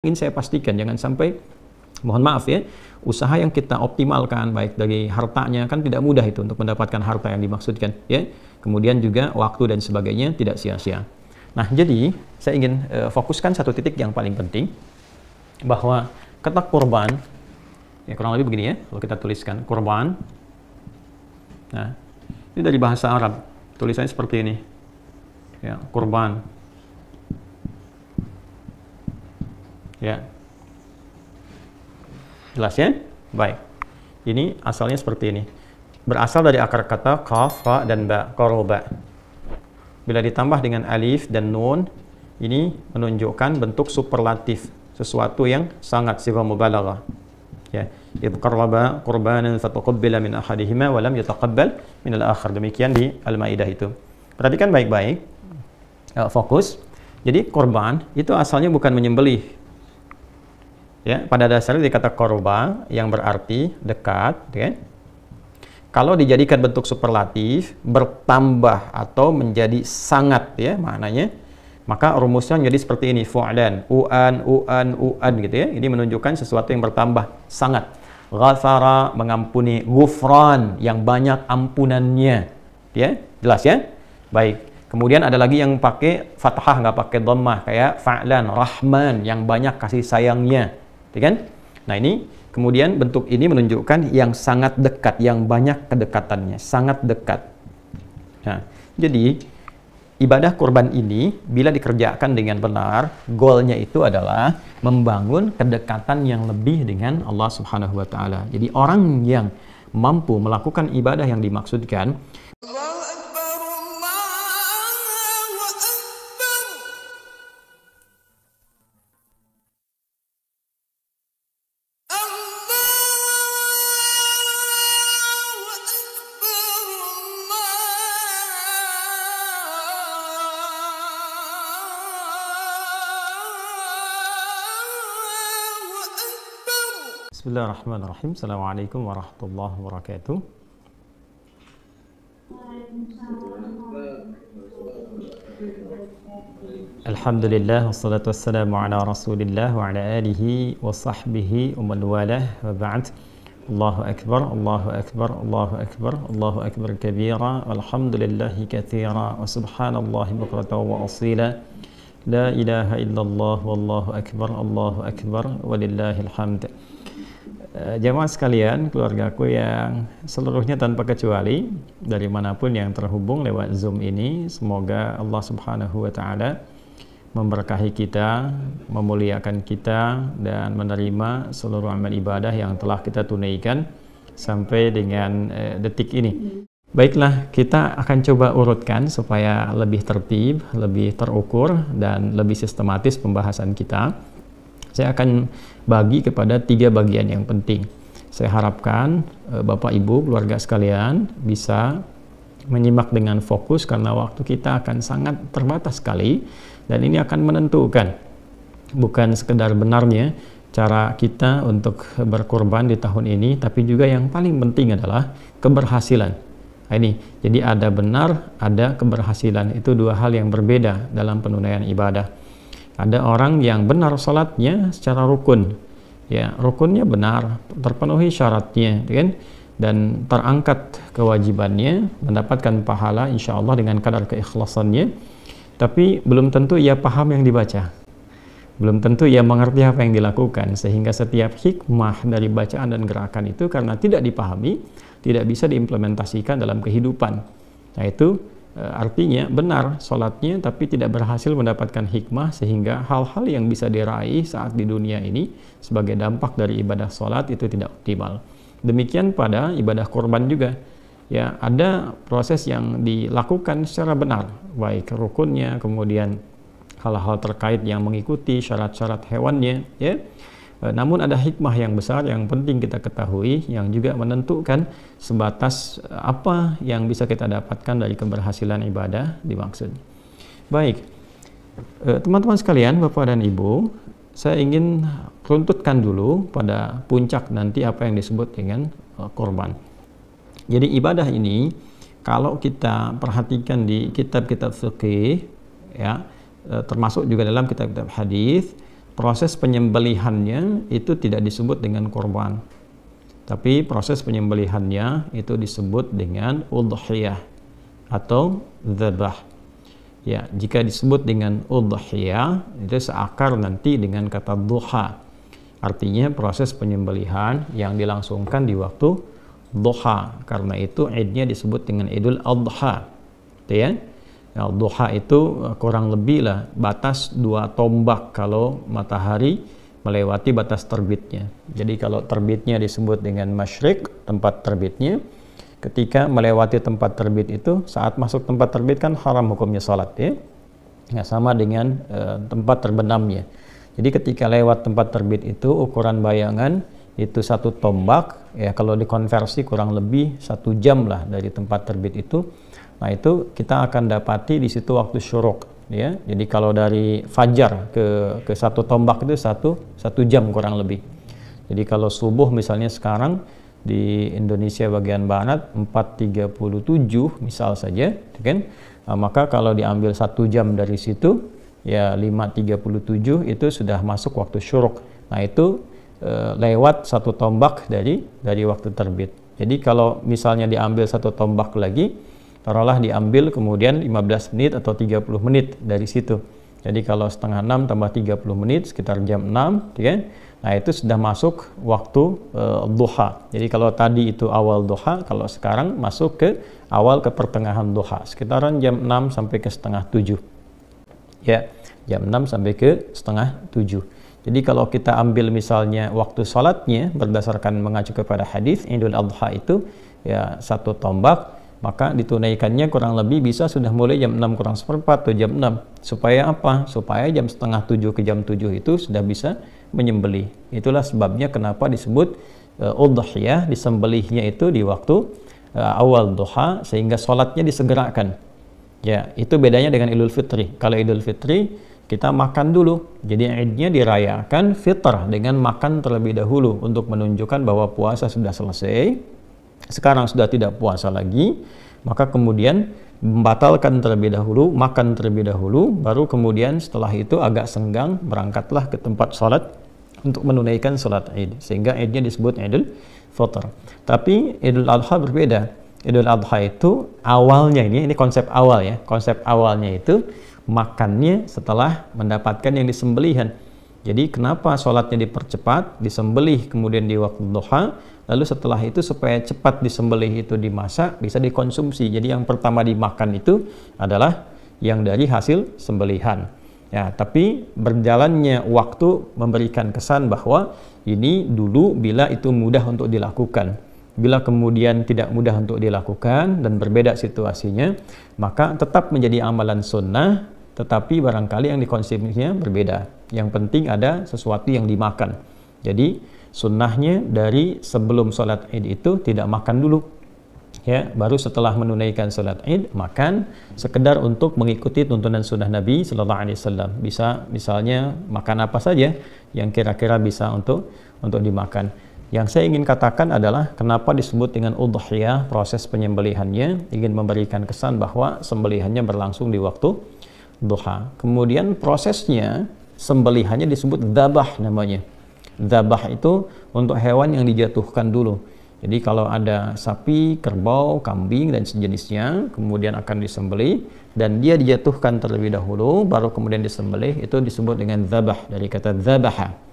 ingin saya pastikan, jangan sampai, mohon maaf ya, usaha yang kita optimalkan baik dari hartanya, kan tidak mudah itu untuk mendapatkan harta yang dimaksudkan ya, kemudian juga waktu dan sebagainya tidak sia-sia. Nah, jadi saya ingin fokuskan satu titik yang paling penting, bahwa kata kurban ya kurang lebih begini ya, kalau kita tuliskan kurban, nah ini dari bahasa Arab, tulisannya seperti ini ya, kurban ya, jelas ya? Baik, ini asalnya seperti ini, berasal dari akar kata qaf, fa, dan ba, qoroba. Bila ditambah dengan alif dan nun, ini menunjukkan bentuk superlatif, sesuatu yang sangat sifat mubalaghah ya. Idh qarraba qurbanan fataqabbala min ahadihima wa lam yataqabbal min al-akhar. Demikian di Al-Maidah itu. Perhatikan baik-baik, fokus. Jadi korban itu asalnya bukan menyembelih ya, pada dasarnya dikata korba yang berarti dekat ya. Kalau dijadikan bentuk superlatif, bertambah atau menjadi sangat ya maknanya, maka rumusnya menjadi seperti ini, fu'lan, u'an gitu ya. Ini menunjukkan sesuatu yang bertambah sangat. Ghafara, mengampuni, ghufran, yang banyak ampunannya ya, jelas ya? Baik, kemudian ada lagi yang pakai fathah, nggak pakai dhammah, kayak fa'lan, rahman, yang banyak kasih sayangnya ya kan? Nah, ini kemudian bentuk ini menunjukkan yang sangat dekat, yang banyak kedekatannya, sangat dekat. Nah, jadi ibadah kurban ini bila dikerjakan dengan benar, goalnya itu adalah membangun kedekatan yang lebih dengan Allah Subhanahu wa taala. Jadi orang yang mampu melakukan ibadah yang dimaksudkan, Bismillahirrahmanirrahim. Assalamualaikum warahmatullahi wabarakatuh. Alhamdulillah, wassalatu wassalamu ala rasulillah wa ala alihi wa sahbihi wa man walah, wa ba'd. Allahu akbar, Allahu akbar, Allahu akbar, Allahu akbar kabira, walhamdulillahi katsira, wa subhanallahi bukratan wa asila. La ilaha illallah, wallahu akbar, walillahil hamd. Jamaah sekalian, keluargaku yang seluruhnya tanpa kecuali dari manapun yang terhubung lewat Zoom ini, semoga Allah Subhanahu wa taala memberkahi kita, memuliakan kita, dan menerima seluruh amal ibadah yang telah kita tunaikan sampai dengan detik ini. Baiklah, kita akan coba urutkan supaya lebih tertib, lebih terukur, dan lebih sistematis pembahasan kita. Saya akan bagi kepada 3 bagian yang penting. Saya harapkan Bapak Ibu, keluarga sekalian bisa menyimak dengan fokus karena waktu kita akan sangat terbatas sekali, dan ini akan menentukan bukan sekedar benarnya cara kita untuk berkorban di tahun ini, tapi juga yang paling penting adalah keberhasilan. Nah, ini, jadi ada benar, ada keberhasilan. Itu 2 hal yang berbeda dalam penunaian ibadah. Ada orang yang benar salatnya secara rukun, ya rukunnya benar, terpenuhi syaratnya, kan? Dan terangkat kewajibannya, mendapatkan pahala insya Allah dengan kadar keikhlasannya. Tapi belum tentu ia paham yang dibaca, belum tentu ia mengerti apa yang dilakukan, sehingga setiap hikmah dari bacaan dan gerakan itu karena tidak dipahami, tidak bisa diimplementasikan dalam kehidupan. Nah, itu artinya benar sholatnya tapi tidak berhasil mendapatkan hikmah, sehingga hal-hal yang bisa diraih saat di dunia ini sebagai dampak dari ibadah sholat itu tidak optimal. Demikian pada ibadah kurban juga ya, ada proses yang dilakukan secara benar, baik rukunnya, kemudian hal-hal terkait yang mengikuti syarat-syarat hewannya ya. Namun ada hikmah yang besar yang penting kita ketahui, yang juga menentukan sebatas apa yang bisa kita dapatkan dari keberhasilan ibadah dimaksud. Baik, teman-teman sekalian, Bapak dan Ibu, saya ingin runtutkan dulu pada puncak nanti apa yang disebut dengan korban. Jadi ibadah ini kalau kita perhatikan di kitab-kitab fikih ya, termasuk juga dalam kitab-kitab hadis, proses penyembelihannya itu tidak disebut dengan kurban, tapi proses penyembelihannya itu disebut dengan udhiyah atau dzabah. Ya, jika disebut dengan udhiyah itu seakar nanti dengan kata duha. Artinya proses penyembelihan yang dilangsungkan di waktu duha. Karena itu idnya disebut dengan Idul Adha. Ya. Ya, duha itu kurang lebih lah batas 2 tombak kalau matahari melewati batas terbitnya. Jadi kalau terbitnya disebut dengan masyrik, tempat terbitnya. Ketika melewati tempat terbit itu, saat masuk tempat terbit kan haram hukumnya salat ya. Ya, sama dengan tempat terbenamnya. Jadi ketika lewat tempat terbit itu ukuran bayangan itu 1 tombak, ya kalau dikonversi kurang lebih 1 jam lah dari tempat terbit itu. Nah itu kita akan dapati di situ waktu syuruk ya. Jadi kalau dari fajar ke 1 tombak itu 1 jam kurang lebih. Jadi kalau subuh misalnya sekarang di Indonesia bagian barat 4.37 misal saja kan, nah, maka kalau diambil 1 jam dari situ ya 5.37 itu sudah masuk waktu syuruk. Nah itu lewat 1 tombak dari waktu terbit. Jadi kalau misalnya diambil 1 tombak lagi, taruhlah diambil kemudian 15 menit atau 30 menit dari situ. Jadi kalau setengah 6 tambah 30 menit sekitar jam 6 kan? Nah itu sudah masuk waktu duha. Jadi kalau tadi itu awal duha, kalau sekarang masuk ke awal ke pertengahan duha, sekitaran jam 6 sampai ke setengah 7 ya, jam 6 sampai ke setengah 7. Jadi kalau kita ambil misalnya waktu salatnya berdasarkan mengacu kepada hadis Idul Adha itu ya 1 tombak, maka ditunaikannya kurang lebih bisa sudah mulai jam 6 kurang seperempat atau jam 6. Supaya apa? Supaya jam setengah 7 ke jam 7 itu sudah bisa menyembelih. Itulah sebabnya kenapa disebut udhiyah, disembelihnya itu di waktu awal duha sehingga sholatnya disegerakan. Ya, itu bedanya dengan Idul Fitri. Kalau Idul Fitri kita makan dulu. Jadi idnya dirayakan fitr dengan makan terlebih dahulu untuk menunjukkan bahwa puasa sudah selesai. Sekarang sudah tidak puasa lagi, maka kemudian membatalkan terlebih dahulu, makan terlebih dahulu, baru kemudian setelah itu agak senggang berangkatlah ke tempat sholat untuk menunaikan sholat id, sehingga idnya disebut Idul Fitr. Tapi Idul Adha berbeda. Idul Adha itu awalnya ini konsep awal ya, konsep awalnya itu makannya setelah mendapatkan yang disembelihan. Jadi kenapa sholatnya dipercepat, disembelih kemudian di waktu duha, lalu setelah itu supaya cepat disembelih itu dimasak, bisa dikonsumsi. Jadi yang pertama dimakan itu adalah yang dari hasil sembelihan. Ya, tapi berjalannya waktu memberikan kesan bahwa ini dulu bila itu mudah untuk dilakukan. Bila kemudian tidak mudah untuk dilakukan dan berbeda situasinya, maka tetap menjadi amalan sunnah, tetapi barangkali yang dikonsumsinya berbeda. Yang penting ada sesuatu yang dimakan. Jadi sunnahnya dari sebelum sholat id itu tidak makan dulu. Ya, baru setelah menunaikan sholat id makan, sekedar untuk mengikuti tuntunan sunnah Nabi Sallallahu Alaihi Wasallam. Bisa misalnya makan apa saja yang kira-kira bisa untuk dimakan. Yang saya ingin katakan adalah kenapa disebut dengan udhiyah, proses penyembelihannya ingin memberikan kesan bahwa sembelihannya berlangsung di waktu duha. Kemudian prosesnya sembelihannya disebut dzabah namanya. Dzabah itu untuk hewan yang dijatuhkan dulu. Jadi kalau ada sapi, kerbau, kambing dan sejenisnya kemudian akan disembelih dan dia dijatuhkan terlebih dahulu baru kemudian disembelih, itu disebut dengan dzabah dari kata dzabaha.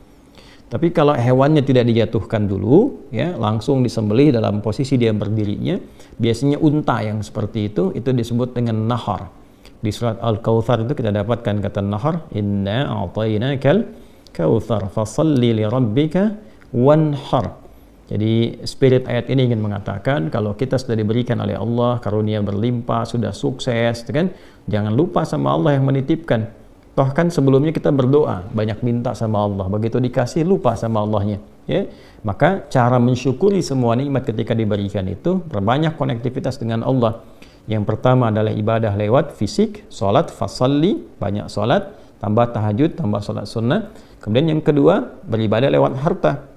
Tapi kalau hewannya tidak dijatuhkan dulu ya, langsung disembelih dalam posisi dia berdirinya, biasanya unta yang seperti itu disebut dengan nahar. Di surat Al-Kautsar itu kita dapatkan kata nahar, inna a'tainakal kautsar fasalli li rabbika wanhar. Jadi spirit ayat ini ingin mengatakan kalau kita sudah diberikan oleh Allah karunia berlimpah, sudah sukses kan, jangan lupa sama Allah yang menitipkan. Toh kan sebelumnya kita berdoa, banyak minta sama Allah, begitu dikasih lupa sama Allahnya ya. Maka cara mensyukuri semua nikmat ketika diberikan itu berbanyak konektivitas dengan Allah. Yang pertama adalah ibadah lewat fisik, sholat, fasalli, banyak sholat, tambah tahajud, tambah sholat sunnah. Kemudian yang kedua, beribadah lewat harta,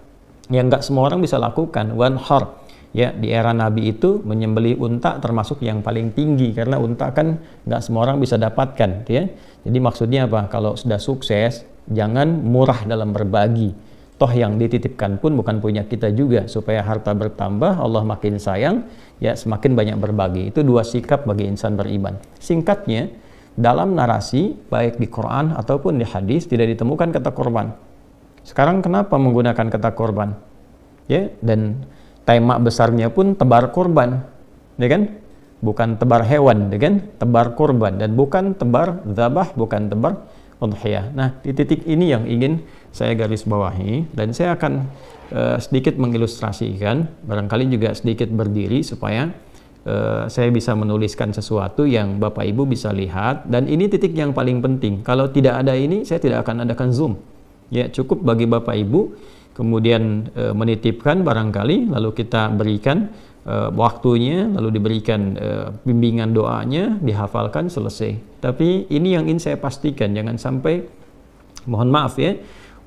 yang nggak semua orang bisa lakukan, wanhar. Ya, di era Nabi itu menyembelih unta termasuk yang paling tinggi, karena unta kan nggak semua orang bisa dapatkan ya. Jadi maksudnya apa? Kalau sudah sukses, Jangan murah dalam berbagi. Toh yang dititipkan pun bukan punya kita juga. Supaya harta bertambah, Allah makin sayang, ya semakin banyak berbagi. Itu dua sikap bagi insan beriman. Singkatnya, dalam narasi, baik di Quran ataupun di hadis, tidak ditemukan kata korban. Sekarang kenapa menggunakan kata korban? Ya, dan tema besarnya pun tebar korban, ya kan? Bukan tebar hewan, ya kan? Tebar korban, dan bukan tebar dzabah, bukan tebar udhiyah. Nah, di titik ini yang ingin saya garis bawahi, dan saya akan sedikit mengilustrasikan, barangkali juga sedikit berdiri supaya saya bisa menuliskan sesuatu yang Bapak Ibu bisa lihat. Dan ini titik yang paling penting. Kalau tidak ada ini, saya tidak akan adakan Zoom. Ya, cukup bagi Bapak Ibu kemudian menitipkan barangkali, lalu kita berikan waktunya, lalu diberikan bimbingan doanya, dihafalkan, selesai. Tapi ini yang ingin saya pastikan, jangan sampai, mohon maaf ya,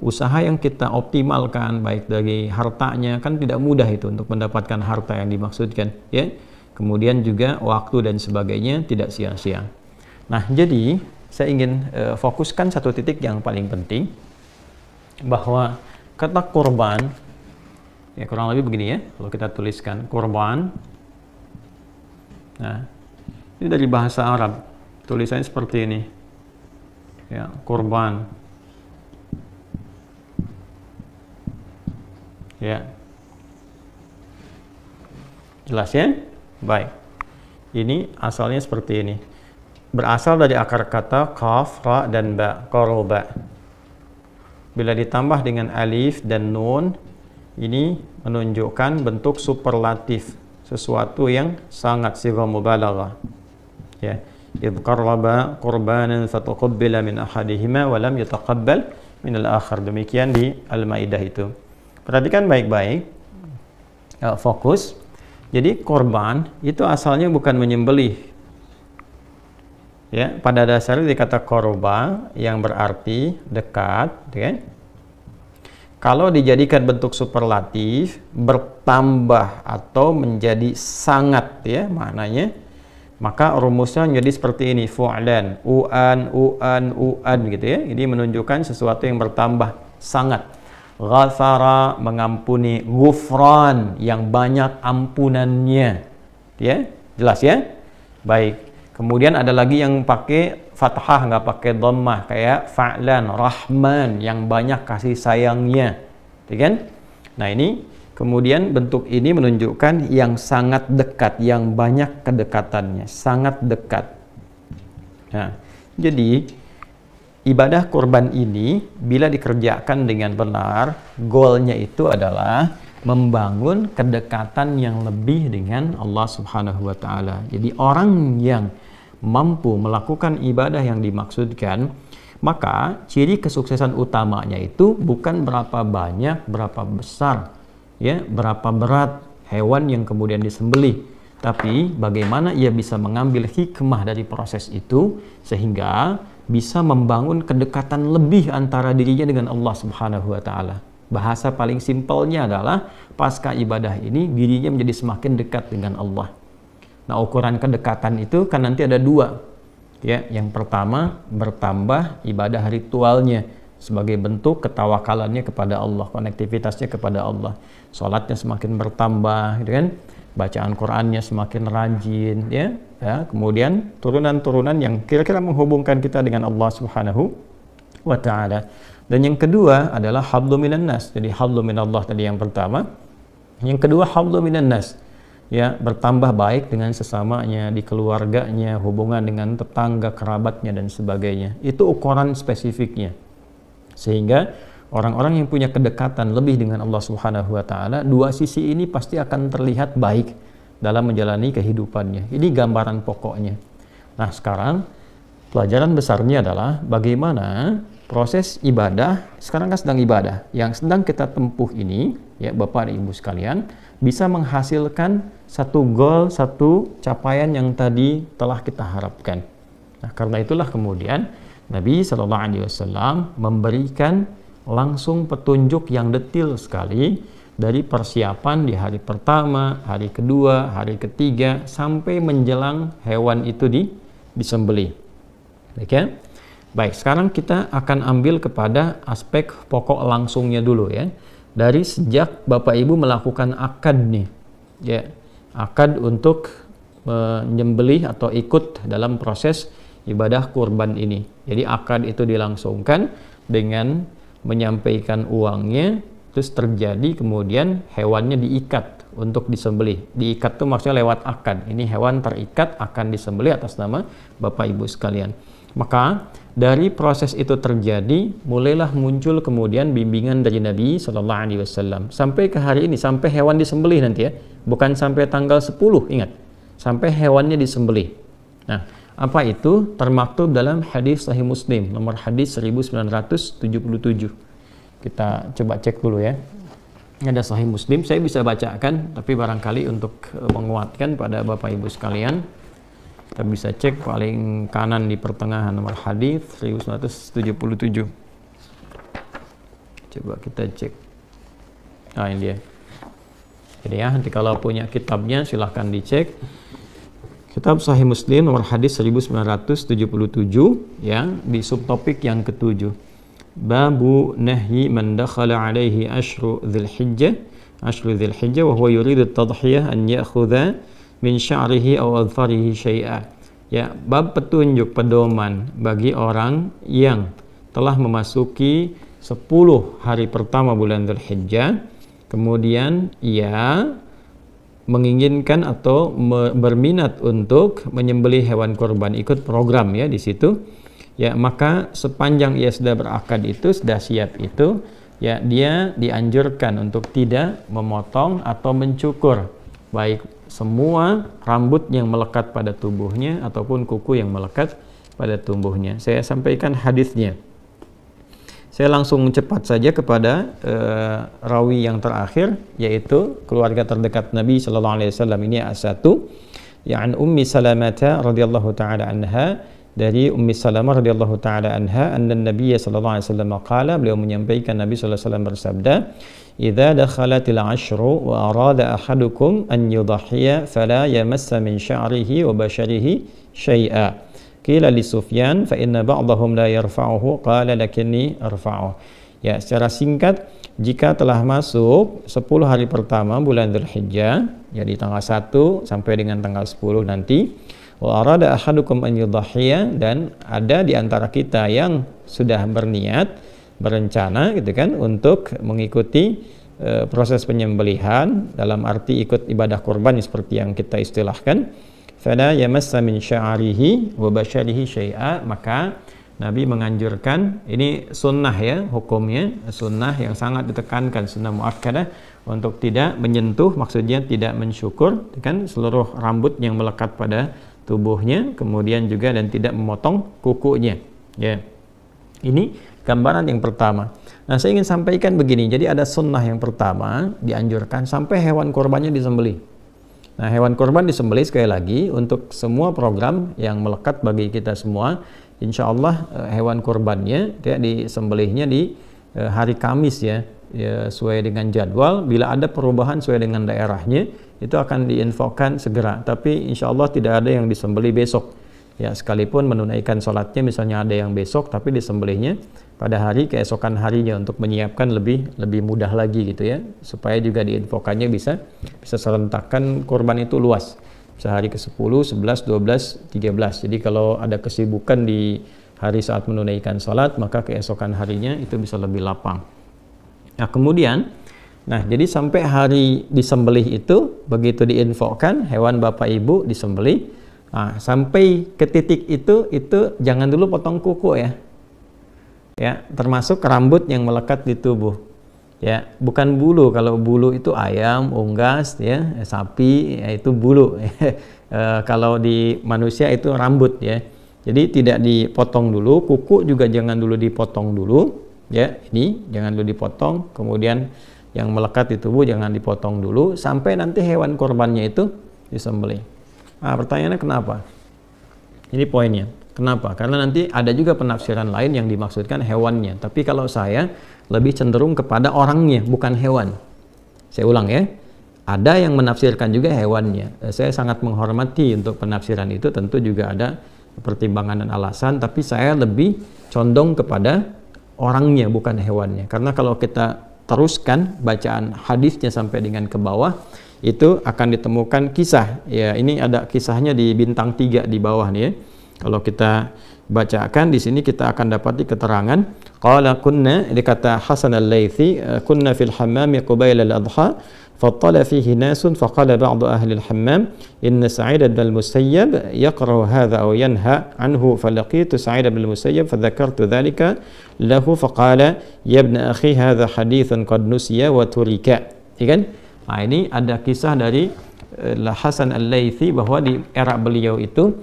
usaha yang kita optimalkan baik dari hartanya, kan tidak mudah itu untuk mendapatkan harta yang dimaksudkan, ya. Kemudian juga waktu dan sebagainya tidak sia-sia. Nah, jadi saya ingin fokuskan satu titik yang paling penting, bahwa kata korban, ya kurang lebih begini ya, kalau kita tuliskan korban. Nah, ini dari bahasa Arab, tulisannya seperti ini, ya, korban, ya, jelas ya? Baik, ini asalnya seperti ini, berasal dari akar kata kaf, ra, dan ba, qoroba. Bila ditambah dengan alif dan nun, ini menunjukkan bentuk superlatif, sesuatu yang sangat sighah mubalaghah. Ya, idh qarraba qurbanan fataqabbala min ahadihima wa lam yataqabbal min al-akhar. Demikian di Al-Maidah itu. Perhatikan baik-baik, fokus. Jadi korban itu asalnya bukan menyembelih. Ya, pada dasarnya dikata korba yang berarti dekat, ya. Kalau dijadikan bentuk superlatif, bertambah atau menjadi sangat, ya maknanya, maka rumusnya menjadi seperti ini, fu'lan, u'an gitu ya. Ini menunjukkan sesuatu yang bertambah sangat. Ghafara, mengampuni, ghufran, yang banyak ampunannya, ya, jelas ya. Baik. Kemudian ada lagi yang pakai fathah, nggak pakai dhammah, kayak fa'lan, rahman, yang banyak kasih sayangnya, ya kan? Nah, ini kemudian bentuk ini menunjukkan yang sangat dekat, yang banyak kedekatannya, sangat dekat. Nah, jadi ibadah kurban ini bila dikerjakan dengan benar, goalnya itu adalah membangun kedekatan yang lebih dengan Allah Subhanahu wa Ta'ala. Jadi orang yang mampu melakukan ibadah yang dimaksudkan, maka ciri kesuksesan utamanya itu bukan berapa banyak, berapa besar, ya, berapa berat hewan yang kemudian disembelih, tapi bagaimana ia bisa mengambil hikmah dari proses itu sehingga bisa membangun kedekatan lebih antara dirinya dengan Allah Subhanahu wa Ta'ala. Bahasa paling simpelnya adalah pasca ibadah ini dirinya menjadi semakin dekat dengan Allah. Nah, ukuran kedekatan itu kan nanti ada dua, ya. Yang pertama, bertambah ibadah ritualnya sebagai bentuk ketawakalannya kepada Allah, konektivitasnya kepada Allah. Sholatnya semakin bertambah, gitu kan? Bacaan Qurannya semakin rajin, ya. Kemudian turunan-turunan yang kira-kira menghubungkan kita dengan Allah Subhanahu wa Ta'ala. Dan yang kedua adalah hablu minan nas. Jadi hablu minallah tadi yang pertama. Yang kedua hablu minan nas. Ya, bertambah baik dengan sesamanya, di keluarganya, hubungan dengan tetangga, kerabatnya, dan sebagainya. Itu ukuran spesifiknya. Sehingga orang-orang yang punya kedekatan lebih dengan Allah Subhanahu wa Ta'ala, dua sisi ini pasti akan terlihat baik dalam menjalani kehidupannya. Ini gambaran pokoknya. Nah, sekarang pelajaran besarnya adalah bagaimana proses ibadah, sekarang kan sedang ibadah, yang sedang kita tempuh ini, ya Bapak dan Ibu sekalian, bisa menghasilkan satu goal, satu capaian yang tadi telah kita harapkan. Nah, karena itulah kemudian Nabi SAW memberikan langsung petunjuk yang detail sekali dari persiapan di hari pertama, hari kedua, hari ketiga, sampai menjelang hewan itu disembelih. Oke? Baik, sekarang kita akan ambil kepada aspek pokok langsungnya dulu ya. Dari sejak Bapak Ibu melakukan akad nih, ya, akad untuk menyembelih atau ikut dalam proses ibadah kurban ini. Jadi akad itu dilangsungkan dengan menyampaikan uangnya, terus terjadi kemudian hewannya diikat untuk disembelih. Diikat itu maksudnya lewat akad. Ini hewan terikat akan disembelih atas nama Bapak Ibu sekalian. Maka dari proses itu terjadi, mulailah muncul kemudian bimbingan dari Nabi Shallallahu Alaihi Wasallam sampai ke hari ini, sampai hewan disembelih nanti ya, bukan sampai tanggal 10, ingat, sampai hewannya disembelih. Nah, apa itu? Termaktub dalam hadis Sahih Muslim nomor hadis 1977. Kita coba cek dulu ya. Ada Sahih Muslim, saya bisa bacakan, tapi barangkali untuk menguatkan pada Bapak Ibu sekalian, kita bisa cek paling kanan di pertengahan nomor hadis 1977. Coba kita cek. Nah, ini dia. Jadi ya, nanti kalau punya kitabnya silahkan dicek. Kitab Sahih Muslim nomor hadis 1977 ya, di subtopik yang ke-7. Babu nahyi man dakhala alaihi ashru dzulhijjah wa huwa yuridu at-tadhhiyah an ya'khudha min sya'rihi aw adfarihi syai'a. Ya, bab petunjuk pedoman bagi orang yang telah memasuki 10 hari pertama bulan Dzulhijjah, kemudian ia menginginkan atau berminat untuk menyembelih hewan kurban, ikut program ya di situ. Ya, maka sepanjang ia sudah berakad itu, sudah siap itu, ya dia dianjurkan untuk tidak memotong atau mencukur baik semua rambut yang melekat pada tubuhnya ataupun kuku yang melekat pada tubuhnya. Saya sampaikan hadisnya. Saya langsung cepat saja kepada rawi yang terakhir, yaitu keluarga terdekat Nabi Sallallahu Alaihi Wasallam. Ini A1, ya'an Ummi Salamah radhiyallahu taala anha, dari Ummi Salamah radhiyallahu taala anha, anna Nabi sallallahu alaihi wasallam qala, beliau menyampaikan Nabi sallallahu alaihi wasallam bersabda, "Idza dakhalatil 'ashru wa arada ahadukum an yudhhiya fala yamassa min sya'rihi wa basharihi syai'a." Qila li Sufyan fa inna ba'dahum la yarfa'uhu qala lakinni arfa'uhu. Ya, secara singkat, jika telah masuk 10 hari pertama bulan Dzulhijjah, jadi tanggal 1 sampai dengan tanggal 10 nanti, wa arada ahadukum an yudhhiya, dan ada di antara kita yang sudah berniat, berencana gitu kan untuk mengikuti proses penyembelihan dalam arti ikut ibadah kurban seperti yang kita istilahkan, fala yamassa min sya'rihi wa basharihi syai'a, maka Nabi menganjurkan, ini sunnah ya, hukumnya sunnah yang sangat ditekankan, sunnah muakkadah, untuk tidak menyentuh, maksudnya tidak mensyukur kan seluruh rambut yang melekat pada tubuhnya, kemudian juga dan tidak memotong kukunya ya. Ini gambaran yang pertama. Nah, saya ingin sampaikan begini, jadi ada sunnah yang pertama, dianjurkan sampai hewan korbannya disembelih. Nah, hewan korban disembelih sekali lagi untuk semua program yang melekat bagi kita semua, insya Allah hewan korbannya ya, disembelihnya di hari Kamis ya, sesuai dengan jadwal. Bila ada perubahan sesuai dengan daerahnya, itu akan diinfokan segera, tapi insya Allah tidak ada yang disembelih besok ya, sekalipun menunaikan sholatnya misalnya ada yang besok, tapi disembelihnya pada hari keesokan harinya untuk menyiapkan lebih mudah lagi gitu ya, supaya juga diinfokannya bisa serentakkan kurban itu luas, sehari ke-10, 11, 12, 13. Jadi kalau ada kesibukan di hari saat menunaikan sholat, maka keesokan harinya itu bisa lebih lapang. Nah, kemudian jadi sampai hari disembelih itu, begitu diinfokan hewan Bapak Ibu disembelih, nah, sampai ke titik itu jangan dulu potong kuku ya, termasuk rambut yang melekat di tubuh ya, bukan bulu. Kalau bulu itu ayam, unggas ya, sapi ya, itu bulu. Kalau di manusia itu rambut ya, jadi tidak dipotong dulu. Kuku juga jangan dulu dipotong dulu ya, ini jangan dulu dipotong, kemudian yang melekat di tubuh jangan dipotong dulu sampai nanti hewan korbannya itu disembelih. Nah, pertanyaannya kenapa? Ini poinnya. Kenapa? Karena nanti ada juga penafsiran lain yang dimaksudkan hewannya. Tapi kalau saya lebih cenderung kepada orangnya, bukan hewan. Saya ulang ya. Ada yang menafsirkan juga hewannya. Saya sangat menghormati untuk penafsiran itu. Tentu juga ada pertimbangan dan alasan, tapi saya lebih condong kepada orangnya bukan hewannya. Karena kalau kita teruskan bacaan hadisnya sampai dengan ke bawah, itu akan ditemukan kisah. Ya, ini ada kisahnya di bintang 3 di bawah nih ya. Kalau kita bacakan di sini kita akan dapati keterangan. Qala kunna, dikata Hasan al-Laythi, kunna fil hammam qabila al-adha fattala fihi nasun faqala ba'du ahli al-hammam inna Sa'id bin al-Musayyab yaqra'u hadha aw yanha anhu falaqitu Sa'id bin al-Musayyab fadhakartu dhalika lahu faqala ya ibn akhi hadha hadithun qad nusiya wa turika. Ya kan? Nah, ini ada kisah dari Hasan al-Laythi bahwa di era beliau itu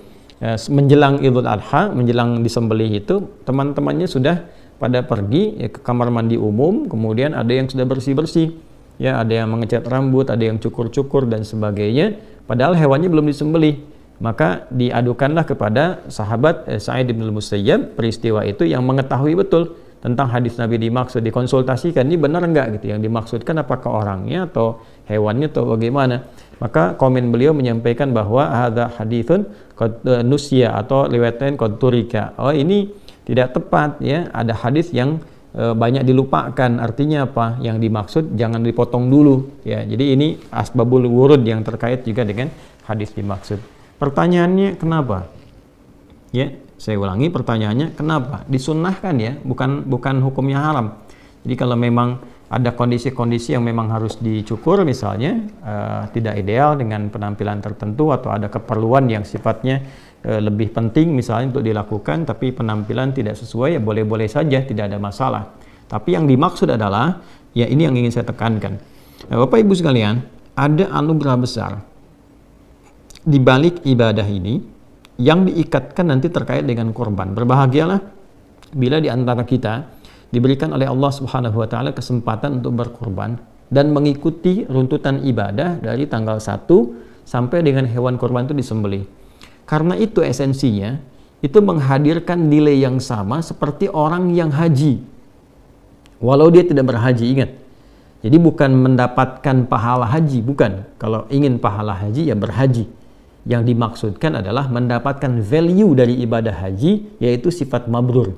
menjelang Idul Adha, menjelang disembelih itu, teman-temannya sudah pada pergi ya, ke kamar mandi umum, kemudian ada yang sudah bersih-bersih, ya, ada yang mengecat rambut, ada yang cukur-cukur dan sebagainya, padahal hewannya belum disembelih. Maka diadukanlah kepada sahabat Sa'id bin al-Musayyab peristiwa itu yang mengetahui betul tentang hadis Nabi dimaksud, dikonsultasikan ini benar enggak gitu, yang dimaksudkan apakah orangnya atau hewannya atau bagaimana. Maka komen beliau menyampaikan bahwa hadza haditsun qad nusya atau riwayat lain qad turika. Oh, ini tidak tepat ya, ada hadis yang banyak dilupakan. Artinya apa? Yang dimaksud jangan dipotong dulu ya. Jadi ini asbabul wurud yang terkait juga dengan hadis dimaksud. Pertanyaannya kenapa? Ya, saya ulangi pertanyaannya, kenapa? Disunnahkan ya, bukan hukumnya haram. Jadi kalau memang ada kondisi-kondisi yang memang harus dicukur misalnya, tidak ideal dengan penampilan tertentu atau ada keperluan yang sifatnya lebih penting misalnya untuk dilakukan, tapi penampilan tidak sesuai, ya boleh-boleh saja, tidak ada masalah. Tapi yang dimaksud adalah, ya ini yang ingin saya tekankan. Nah, Bapak Ibu sekalian, ada anugerah besar di balik ibadah ini, yang diikatkan nanti terkait dengan korban. Berbahagialah bila di antara kita diberikan oleh Allah Subhanahu wa taala kesempatan untuk berkorban dan mengikuti runtutan ibadah dari tanggal 1 sampai dengan hewan korban itu disembelih. Karena itu esensinya itu menghadirkan nilai yang sama seperti orang yang haji. Walau dia tidak berhaji, ingat. Jadi bukan mendapatkan pahala haji, bukan. Kalau ingin pahala haji ya berhaji. Yang dimaksudkan adalah mendapatkan value dari ibadah haji, yaitu sifat mabrur.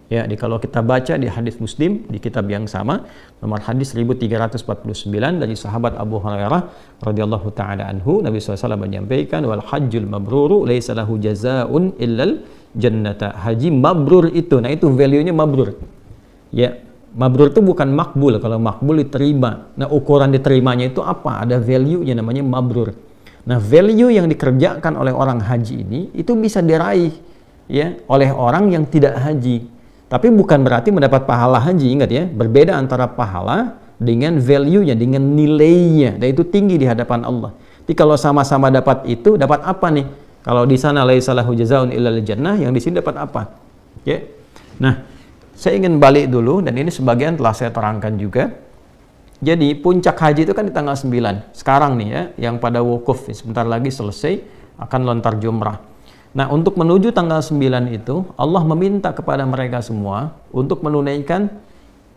Ya, kalau kita baca di hadis Muslim di kitab yang sama, nomor hadis 1349 dari sahabat Abu Hurairah radhiyallahu taala anhu, Nabi SAW menyampaikan, wal hajjul mabruru laisa lahu jazaa'un illal jannata. Haji mabrur itu, nah itu value-nya mabrur. Ya, mabrur itu bukan makbul. Kalau makbul diterima. Nah, ukuran diterimanya itu apa? Ada value-nya namanya mabrur. Nah, value yang dikerjakan oleh orang haji ini itu bisa diraih ya oleh orang yang tidak haji. Tapi bukan berarti mendapat pahala haji, ingat ya. Berbeda antara pahala dengan value-nya, dengan nilainya. Dan itu tinggi di hadapan Allah. Jadi kalau sama-sama dapat itu, dapat apa nih? Kalau di sana laisa lahu jazaa'un illal jannah, yang di sini dapat apa? Ya. Nah, saya ingin balik dulu dan ini sebagian telah saya terangkan juga. Jadi puncak haji itu kan di tanggal 9. Sekarang nih ya, yang pada wukuf sebentar lagi selesai akan lontar jumrah. Nah, untuk menuju tanggal 9 itu Allah meminta kepada mereka semua untuk menunaikan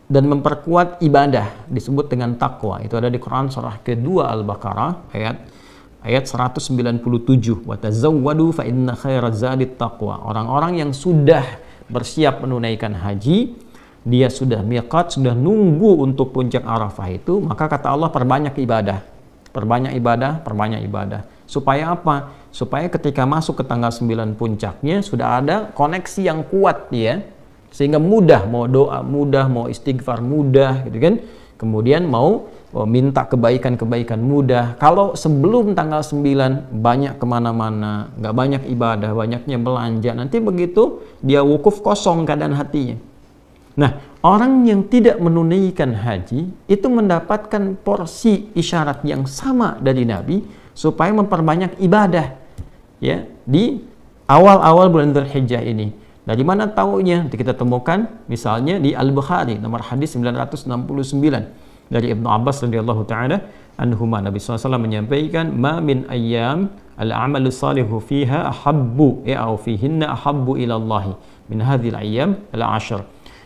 dan memperkuat ibadah disebut dengan takwa. Itu ada di Quran surah kedua Al-Baqarah ayat 197. Wa tazawwadu fa inna khairaz zadit taqwa. Orang-orang yang sudah bersiap menunaikan haji, dia sudah miqat, sudah nunggu untuk puncak Arafah itu, maka kata Allah perbanyak ibadah. Perbanyak ibadah, perbanyak ibadah. Supaya apa? Supaya ketika masuk ke tanggal 9 puncaknya sudah ada koneksi yang kuat ya. Sehingga mudah, mau doa mudah, mau istighfar mudah gitu kan. Kemudian mau minta kebaikan-kebaikan mudah. Kalau sebelum tanggal 9 banyak kemana-mana, nggak banyak ibadah, banyaknya belanja, nanti begitu dia wukuf kosong keadaan hatinya. Nah, orang yang tidak menunaikan haji itu mendapatkan porsi isyarat yang sama dari Nabi supaya memperbanyak ibadah ya di awal-awal bulan Dzulhijjah ini. Dari mana taunya? Kita temukan misalnya di Al-Bukhari nomor hadis 969 dari Ibnu Abbas radhiyallahu taala anhuma. Nabi SAW menyampaikan, "Ma min ayyam al-'amalu salihu fiha ahabbu au fihinna ahabbu ila Allah min hadhil ayyam al-'ashr."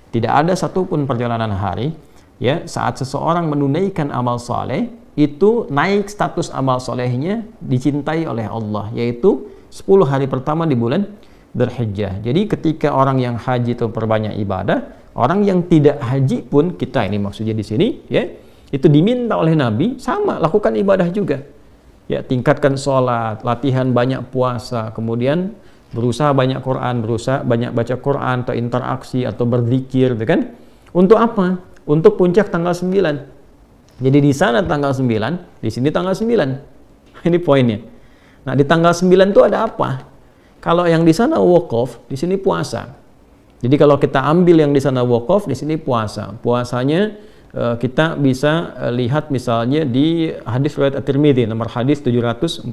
Tidak ada satupun perjalanan hari ya saat seseorang menunaikan amal soleh itu naik status amal solehnya dicintai oleh Allah, yaitu 10 hari pertama di bulan Dzulhijjah. Jadi ketika orang yang haji itu perbanyak ibadah, orang yang tidak haji pun, kita ini maksudnya di sini ya, itu diminta oleh Nabi sama lakukan ibadah juga. Ya, tingkatkan sholat, latihan banyak puasa, kemudian berusaha banyak Quran, berusaha banyak baca Quran atau interaksi atau berzikir, gitu kan? Untuk apa? Untuk puncak tanggal 9. Jadi di sana tanggal 9, di sini tanggal 9. Ini poinnya. Nah, di tanggal 9 itu ada apa? Kalau yang di sana wukuf, di sini puasa. Jadi kalau kita ambil yang di sana wukuf, di sini puasa. Puasanya kita bisa lihat misalnya di hadis riwayat At-Tirmidzi nomor hadis 749.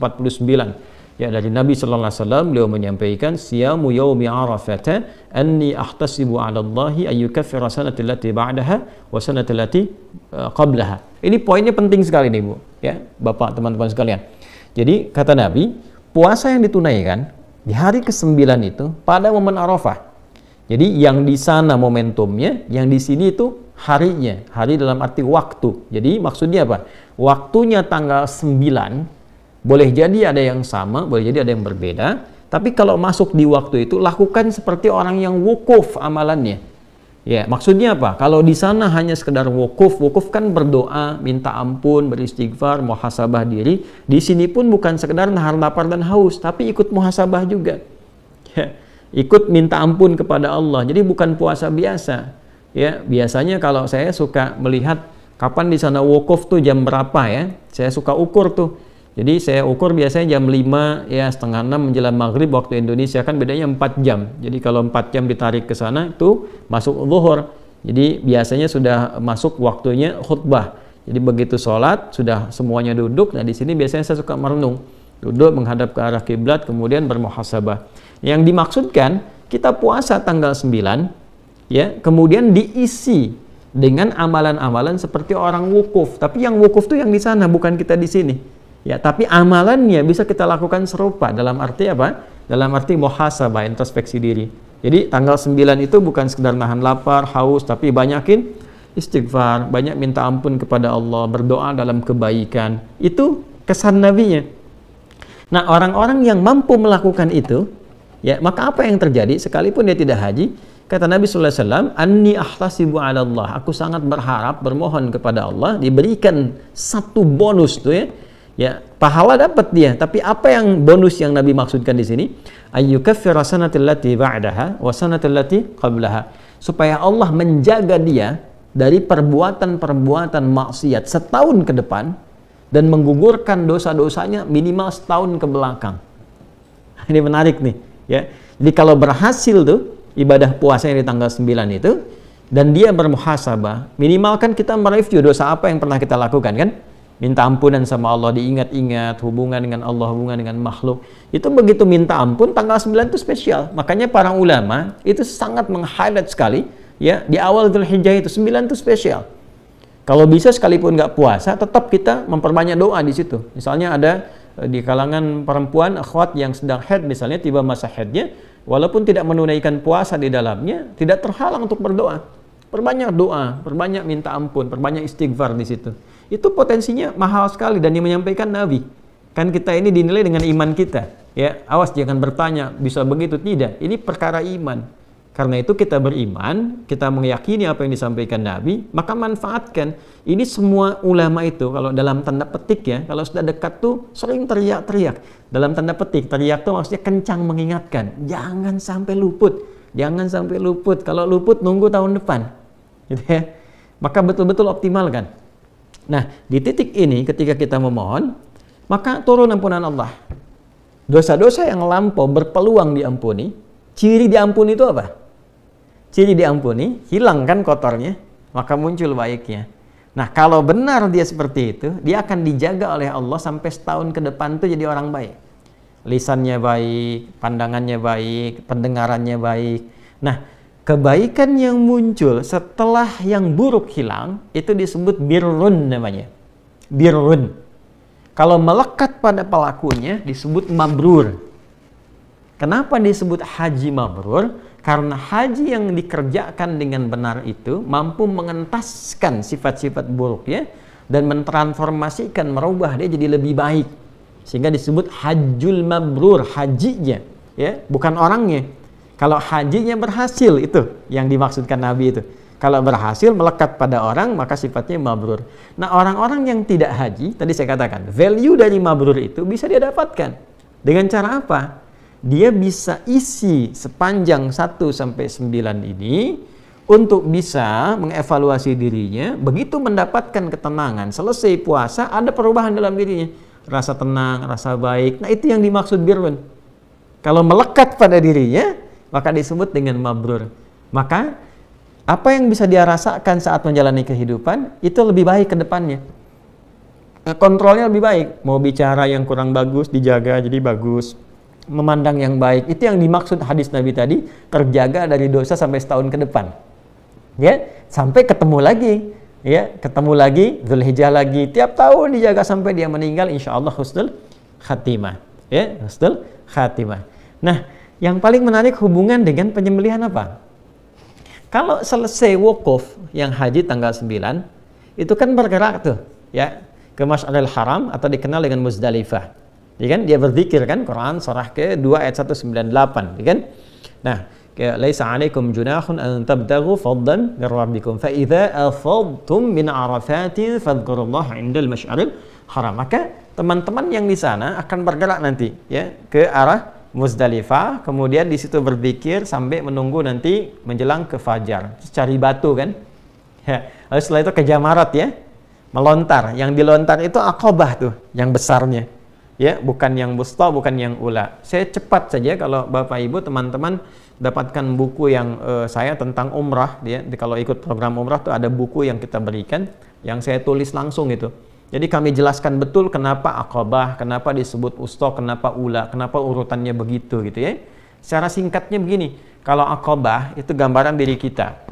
Ya, dari Nabi sallallahu alaihi wasallam beliau menyampaikan siyamu yaumi arafah anni ahtasibu 'ala Allahi ay yukaffira sanata allati ba'daha wa sanata allati qablaha. Ini poinnya penting sekali nih, Bu, ya, Bapak, teman-teman sekalian. Jadi kata Nabi, puasa yang ditunaikan di hari ke-9 itu pada momen Arafah. Jadi yang di sana momentumnya, yang di sini itu harinya, hari dalam arti waktu. Jadi maksudnya apa? Waktunya tanggal 9, boleh jadi ada yang sama, boleh jadi ada yang berbeda. Tapi kalau masuk di waktu itu, lakukan seperti orang yang wukuf amalannya. Ya, maksudnya apa? Kalau di sana hanya sekedar wukuf, wukuf kan berdoa, minta ampun, beristighfar, muhasabah diri. Di sini pun bukan sekedar nahan lapar dan haus, tapi ikut muhasabah juga. Ya, ikut minta ampun kepada Allah. Jadi bukan puasa biasa. Ya, biasanya kalau saya suka melihat kapan di sana wukuf tuh jam berapa ya. Saya suka ukur tuh. Jadi saya ukur biasanya jam 5 ya, setengah 6 menjelang maghrib waktu Indonesia, kan bedanya 4 jam. Jadi kalau 4 jam ditarik ke sana itu masuk zuhur. Jadi biasanya sudah masuk waktunya khutbah. Jadi begitu sholat sudah semuanya duduk. Nah di sini biasanya saya suka merenung, duduk menghadap ke arah kiblat kemudian bermuhasabah. Yang dimaksudkan kita puasa tanggal 9 ya, kemudian diisi dengan amalan-amalan seperti orang wukuf. Tapi yang wukuf tuh yang di sana, bukan kita di sini. Ya, tapi amalannya bisa kita lakukan serupa. Dalam arti apa? Dalam arti muhasabah, introspeksi diri. Jadi tanggal 9 itu bukan sekedar nahan lapar, haus, tapi banyakin istighfar, banyak minta ampun kepada Allah, berdoa dalam kebaikan. Itu kesan nabinya. Nah, orang-orang yang mampu melakukan itu, ya, maka apa yang terjadi sekalipun dia tidak haji? Kata Nabi sallallahu alaihi wasallam, "Anni ahtasibu 'ala Allah." Aku sangat berharap, bermohon kepada Allah diberikan satu bonus tuh ya. Ya, pahala dapat dia, tapi apa yang bonus yang Nabi maksudkan di sini? Ayyukaffira sanatal lati ba'daha wa sanatal lati qablaha. Supaya Allah menjaga dia dari perbuatan-perbuatan maksiat setahun ke depan dan menggugurkan dosa-dosanya minimal setahun ke belakang. Ini menarik nih, ya. Jadi kalau berhasil tuh ibadah puasa yang di tanggal 9 itu dan dia bermuhasabah, minimal kan kita mereview dosa apa yang pernah kita lakukan kan? Minta ampunan sama Allah, diingat-ingat hubungan dengan Allah, hubungan dengan makhluk. Itu begitu minta ampun tanggal 9 itu spesial. Makanya para ulama itu sangat meng-highlight sekali ya, di awal Dzulhijjah itu 9 itu spesial. Kalau bisa sekalipun nggak puasa, tetap kita memperbanyak doa di situ. Misalnya ada di kalangan perempuan akhwat yang sedang haid misalnya, tiba masa haidnya, walaupun tidak menunaikan puasa di dalamnya, tidak terhalang untuk berdoa. Perbanyak doa, perbanyak minta ampun, perbanyak istighfar di situ. Itu potensinya mahal sekali dan yang menyampaikan Nabi. Kan kita ini dinilai dengan iman kita. Ya, awas jangan bertanya bisa begitu, tidak. Ini perkara iman. Karena itu kita beriman, kita meyakini apa yang disampaikan Nabi, maka manfaatkan. Ini semua ulama itu kalau dalam tanda petik ya, kalau sudah dekat tuh sering teriak-teriak. Dalam tanda petik, teriak tuh maksudnya kencang mengingatkan. Jangan sampai luput. Jangan sampai luput. Kalau luput nunggu tahun depan. Gitu ya. Maka betul-betul optimalkan. Nah, di titik ini ketika kita memohon, maka turun ampunan Allah. Dosa-dosa yang lampau berpeluang diampuni. Ciri diampuni itu apa? Ciri diampuni, hilang kan kotornya, maka muncul baiknya. Nah, kalau benar dia seperti itu, dia akan dijaga oleh Allah sampai setahun ke depan tuh jadi orang baik. Lisannya baik, pandangannya baik, pendengarannya baik. Nah, kebaikan yang muncul setelah yang buruk hilang, itu disebut birrun namanya. Birrun. Kalau melekat pada pelakunya, disebut mabrur. Kenapa disebut haji mabrur? Karena haji yang dikerjakan dengan benar itu mampu mengentaskan sifat-sifat buruknya dan mentransformasikan, merubah dia jadi lebih baik. Sehingga disebut hajjul mabrur, hajinya. ya, bukan orangnya. Kalau hajinya berhasil, itu yang dimaksudkan Nabi itu. Kalau berhasil melekat pada orang, maka sifatnya mabrur. Nah, orang-orang yang tidak haji, tadi saya katakan, value dari mabrur itu bisa dia dapatkan. Dengan cara apa? Dia bisa isi sepanjang 1 sampai 9 ini untuk bisa mengevaluasi dirinya. Begitu mendapatkan ketenangan, selesai puasa, ada perubahan dalam dirinya. Rasa tenang, rasa baik. Nah, itu yang dimaksud birrun. Kalau melekat pada dirinya, maka disebut dengan mabrur. Maka apa yang bisa dia rasakan saat menjalani kehidupan itu lebih baik ke depannya. Kontrolnya lebih baik. Mau bicara yang kurang bagus dijaga jadi bagus. Memandang yang baik. Itu yang dimaksud hadis Nabi tadi, terjaga dari dosa sampai setahun ke depan. Ya, sampai ketemu lagi. Ya, ketemu lagi, Dzulhijjah lagi. Tiap tahun dijaga sampai dia meninggal, insyaallah husnul khatimah. Ya, husnul khatimah. Nah, yang paling menarik hubungan dengan penyembelihan apa? Kalau selesai wukuf yang haji tanggal 9, itu kan bergerak tuh, ya, ke Masy'aril Haram atau dikenal dengan Muzdalifah. Ya kan? Dia berzikir kan, Quran surah ke-2 ayat 198, ya kan? Nah, laisa 'alaikum junahun an tabtaghu fadlan min rabbikum fa idza afadtum min arafatin fadhkurullaha 'indal Masy'aril Haram. Maka teman-teman yang di sana akan bergerak nanti, ya, ke arah Muzdalifah, kemudian di situ berzikir sampai menunggu nanti menjelang ke fajar. Terus cari batu kan. Ya. Lalu setelah itu ke Jamarat, ya. Melontar. Yang dilontar itu Aqabah tuh, yang besarnya. Ya, bukan yang wusta, bukan yang ula. Saya cepat saja kalau Bapak Ibu teman-teman dapatkan buku yang saya tentang umrah, ya. Kalau ikut program umrah tuh ada buku yang kita berikan yang saya tulis langsung itu. Jadi kami jelaskan betul kenapa Aqabah, kenapa disebut Wusta, kenapa Ula, kenapa urutannya begitu gitu ya. Secara singkatnya begini, kalau Aqabah itu gambaran diri kita.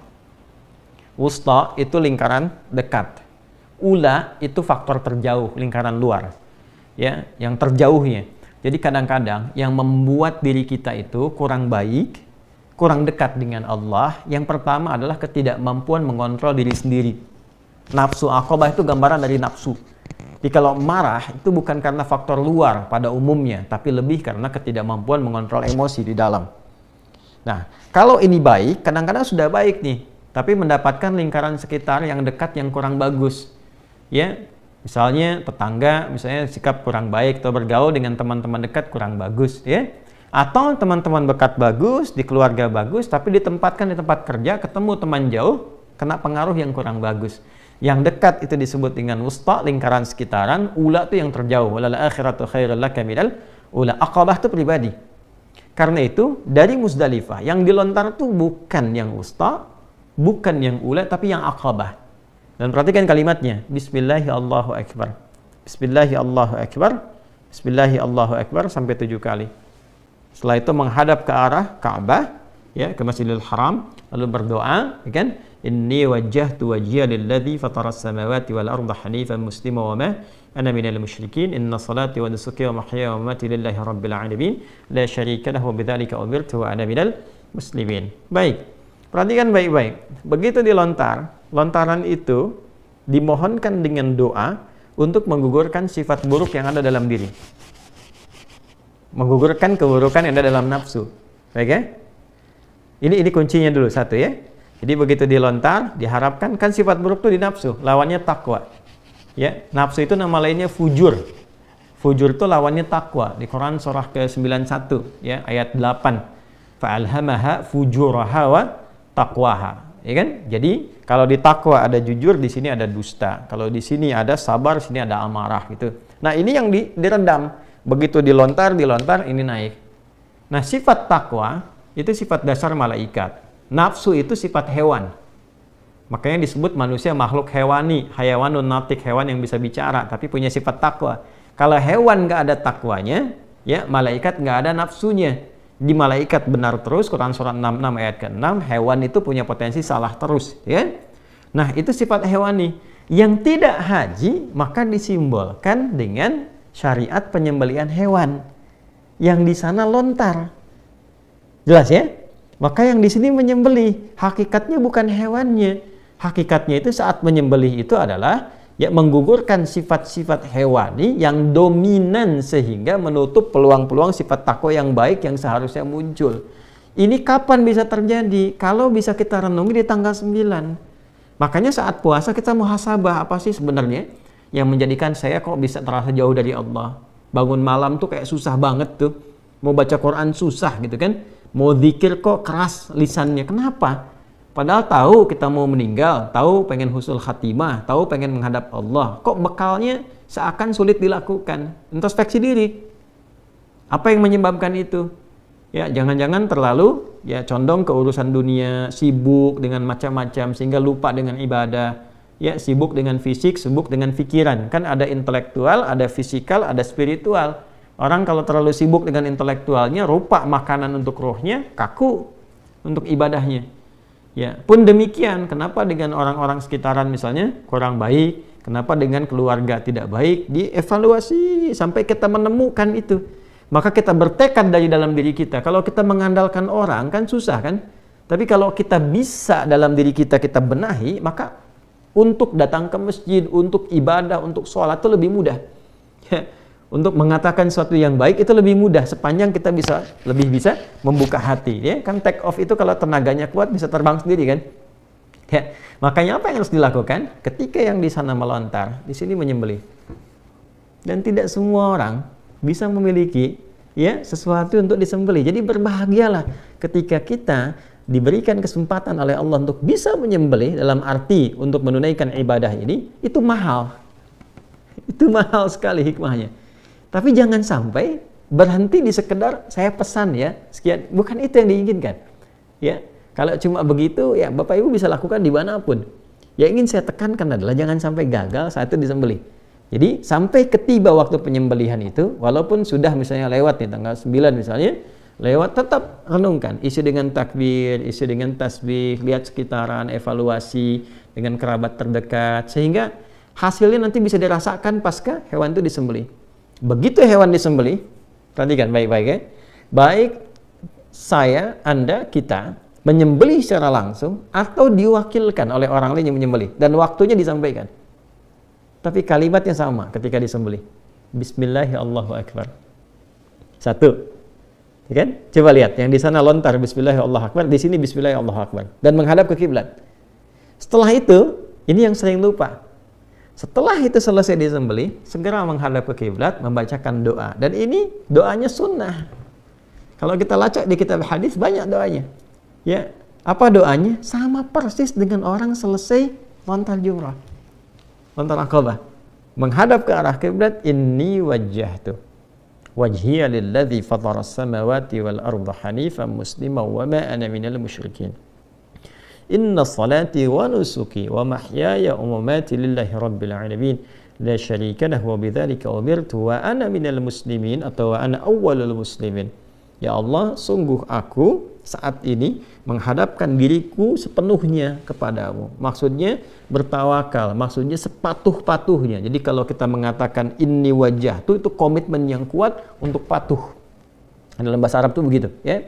Wusta itu lingkaran dekat. Ula itu faktor terjauh, lingkaran luar. Ya, yang terjauhnya. Jadi kadang-kadang yang membuat diri kita itu kurang baik, kurang dekat dengan Allah, yang pertama adalah ketidakmampuan mengontrol diri sendiri. Nafsu. Aqabah itu gambaran dari nafsu. Jadi kalau marah itu bukan karena faktor luar pada umumnya, tapi lebih karena ketidakmampuan mengontrol emosi di dalam. Nah, kalau ini baik, kadang-kadang sudah baik nih, tapi mendapatkan lingkaran sekitar yang dekat yang kurang bagus. Ya, misalnya tetangga, misalnya sikap kurang baik, atau bergaul dengan teman-teman dekat kurang bagus, ya. Atau teman-teman dekat bagus, di keluarga bagus, tapi ditempatkan di tempat kerja, ketemu teman jauh, kena pengaruh yang kurang bagus. Yang dekat itu disebut dengan wusta, lingkaran sekitaran. Ula itu yang terjauh. Walal akhiratu khairul laka minal ula. Aqabah itu pribadi. Karena itu dari Muzdalifah yang dilontar itu bukan yang wusta, bukan yang ula, tapi yang Aqabah. Dan perhatikan kalimatnya. Bismillahi Allahu Akbar. Bismillahi Allahu Akbar. Bismillahi Allahu Akbar sampai 7 kali. Setelah itu menghadap ke arah Ka'bah, ya, ke Masjidil Haram, lalu berdoa, ya kan? Inni wajjahtu wajhiya lilladzi fataras samawati wal arda hanifan muslima wa ma ana minal musyrikin inna salati wa nusuki wa mahyaya wa mamati lillahi rabbil alamin la syarika lahu bidzalika umirtu wa ana minal muslimin. Baik. Perhatikan baik-baik. Begitu dilontar, lontaran itu dimohonkan dengan doa untuk menggugurkan sifat buruk yang ada dalam diri. Menggugurkan keburukan yang ada dalam nafsu. Baik ya? Ini kuncinya dulu satu ya. Jadi begitu dilontar, diharapkan kan sifat buruk itu di nafsu, lawannya takwa. Ya, nafsu itu nama lainnya fujur. Fujur itu lawannya takwa. Di Quran surah ke-91 ya, ayat 8. Fa'alhamaha fujuraha wa taqwaha. Ya kan? Jadi kalau di takwa ada jujur, di sini ada dusta. Kalau di sini ada sabar, di sini ada amarah gitu. Nah, ini yang direndam. Begitu dilontar ini naik. Nah, sifat takwa itu sifat dasar malaikat. Nafsu itu sifat hewan. Makanya disebut manusia makhluk hewani, hayawanun natik, hewan yang bisa bicara tapi punya sifat takwa. Kalau hewan nggak ada takwanya, ya malaikat nggak ada nafsunya. Di malaikat benar terus, Quran surah 66 ayat ke-6, hewan itu punya potensi salah terus, ya. Nah, itu sifat hewani. Yang tidak haji maka disimbolkan dengan syariat penyembelihan hewan. Yang di sana lontar. Jelas ya? Maka yang di sini menyembelih, hakikatnya bukan hewannya. Hakikatnya itu saat menyembelih itu adalah ya menggugurkan sifat-sifat hewani yang dominan sehingga menutup peluang-peluang sifat takwa yang baik yang seharusnya muncul. Ini kapan bisa terjadi? Kalau bisa kita renungi di tanggal 9. Makanya saat puasa kita muhasabah, apa sih sebenarnya yang menjadikan saya kok bisa terasa jauh dari Allah? Bangun malam tuh kayak susah banget tuh. Mau baca Quran susah gitu kan. Mau zikir kok keras lisannya. Kenapa? Padahal tahu kita mau meninggal, tahu pengen husnul khatimah, tahu pengen menghadap Allah. Kok bekalnya seakan sulit dilakukan? Introspeksi diri. Apa yang menyebabkan itu? Ya, jangan-jangan terlalu ya condong ke urusan dunia, sibuk dengan macam-macam sehingga lupa dengan ibadah. Ya, sibuk dengan fisik, sibuk dengan pikiran. Kan ada intelektual, ada fisikal, ada spiritual. Orang kalau terlalu sibuk dengan intelektualnya, rupa makanan untuk rohnya, kaku untuk ibadahnya. Ya, pun demikian, kenapa dengan orang-orang sekitaran misalnya kurang baik, kenapa dengan keluarga tidak baik, dievaluasi sampai kita menemukan itu. Maka kita bertekad dari dalam diri kita. Kalau kita mengandalkan orang kan susah kan? Tapi kalau kita bisa dalam diri kita benahi, maka untuk datang ke masjid, untuk ibadah, untuk sholat itu lebih mudah. Ya. Untuk mengatakan sesuatu yang baik itu lebih mudah sepanjang kita lebih bisa membuka hati, ya kan. Take off itu kalau tenaganya kuat bisa terbang sendiri kan, ya. Makanya apa yang harus dilakukan ketika yang di sana melontar, di sini menyembelih. Dan tidak semua orang bisa memiliki ya sesuatu untuk disembelih. Jadi berbahagialah ketika kita diberikan kesempatan oleh Allah untuk bisa menyembelih, dalam arti untuk menunaikan ibadah ini. Itu mahal, itu mahal sekali hikmahnya. Tapi jangan sampai berhenti di sekedar saya pesan ya sekian, bukan itu yang diinginkan. Ya, kalau cuma begitu ya Bapak Ibu bisa lakukan dimanapun. Yang ingin saya tekankan adalah jangan sampai gagal saat itu disembelih. Jadi sampai ketiba waktu penyembelihan itu, walaupun sudah misalnya lewat nih tanggal 9 misalnya, lewat tetap renungkan, isi dengan takbir, isi dengan tasbih, lihat sekitaran, evaluasi dengan kerabat terdekat, sehingga hasilnya nanti bisa dirasakan pasca hewan itu disembelih. Begitu hewan disembelih, perhatikan baik-baik ya. Baik saya, Anda, kita menyembelih secara langsung atau diwakilkan oleh orang lain yang menyembelih dan waktunya disampaikan. Tapi kalimatnya sama ketika disembelih. Bismillahirrahmanirrahim. Satu. Ya kan? Coba lihat yang di sana lontar Bismillahirrahmanirrahim, di sini Bismillahirrahmanirrahim dan menghadap ke kiblat. Setelah itu, ini yang sering lupa. Setelah itu selesai disembelih, segera menghadap ke kiblat, membacakan doa. Dan ini doanya sunnah. Kalau kita lacak di kitab hadis banyak doanya. Ya, apa doanya? Sama persis dengan orang selesai lontar jumrah, lontar Aqabah. Menghadap ke arah kiblat, inni wajjahtu wajhiya lilladzi fataras samawati wal arda hanifan musliman wa ma ana minal musyrikin. Inna salati wa nusuki wa mahyaya wa mamati lillahi rabbil alamin la syarika lahu wa bidzalika umirtu wa ana minal muslimin atau wa ana awwalul muslimin. Ya Allah, sungguh aku saat ini menghadapkan diriku sepenuhnya kepadamu. Maksudnya bertawakal, maksudnya sepatuh-patuhnya. Jadi kalau kita mengatakan inni wajah itu komitmen yang kuat untuk patuh. Dalam bahasa Arab itu begitu, ya.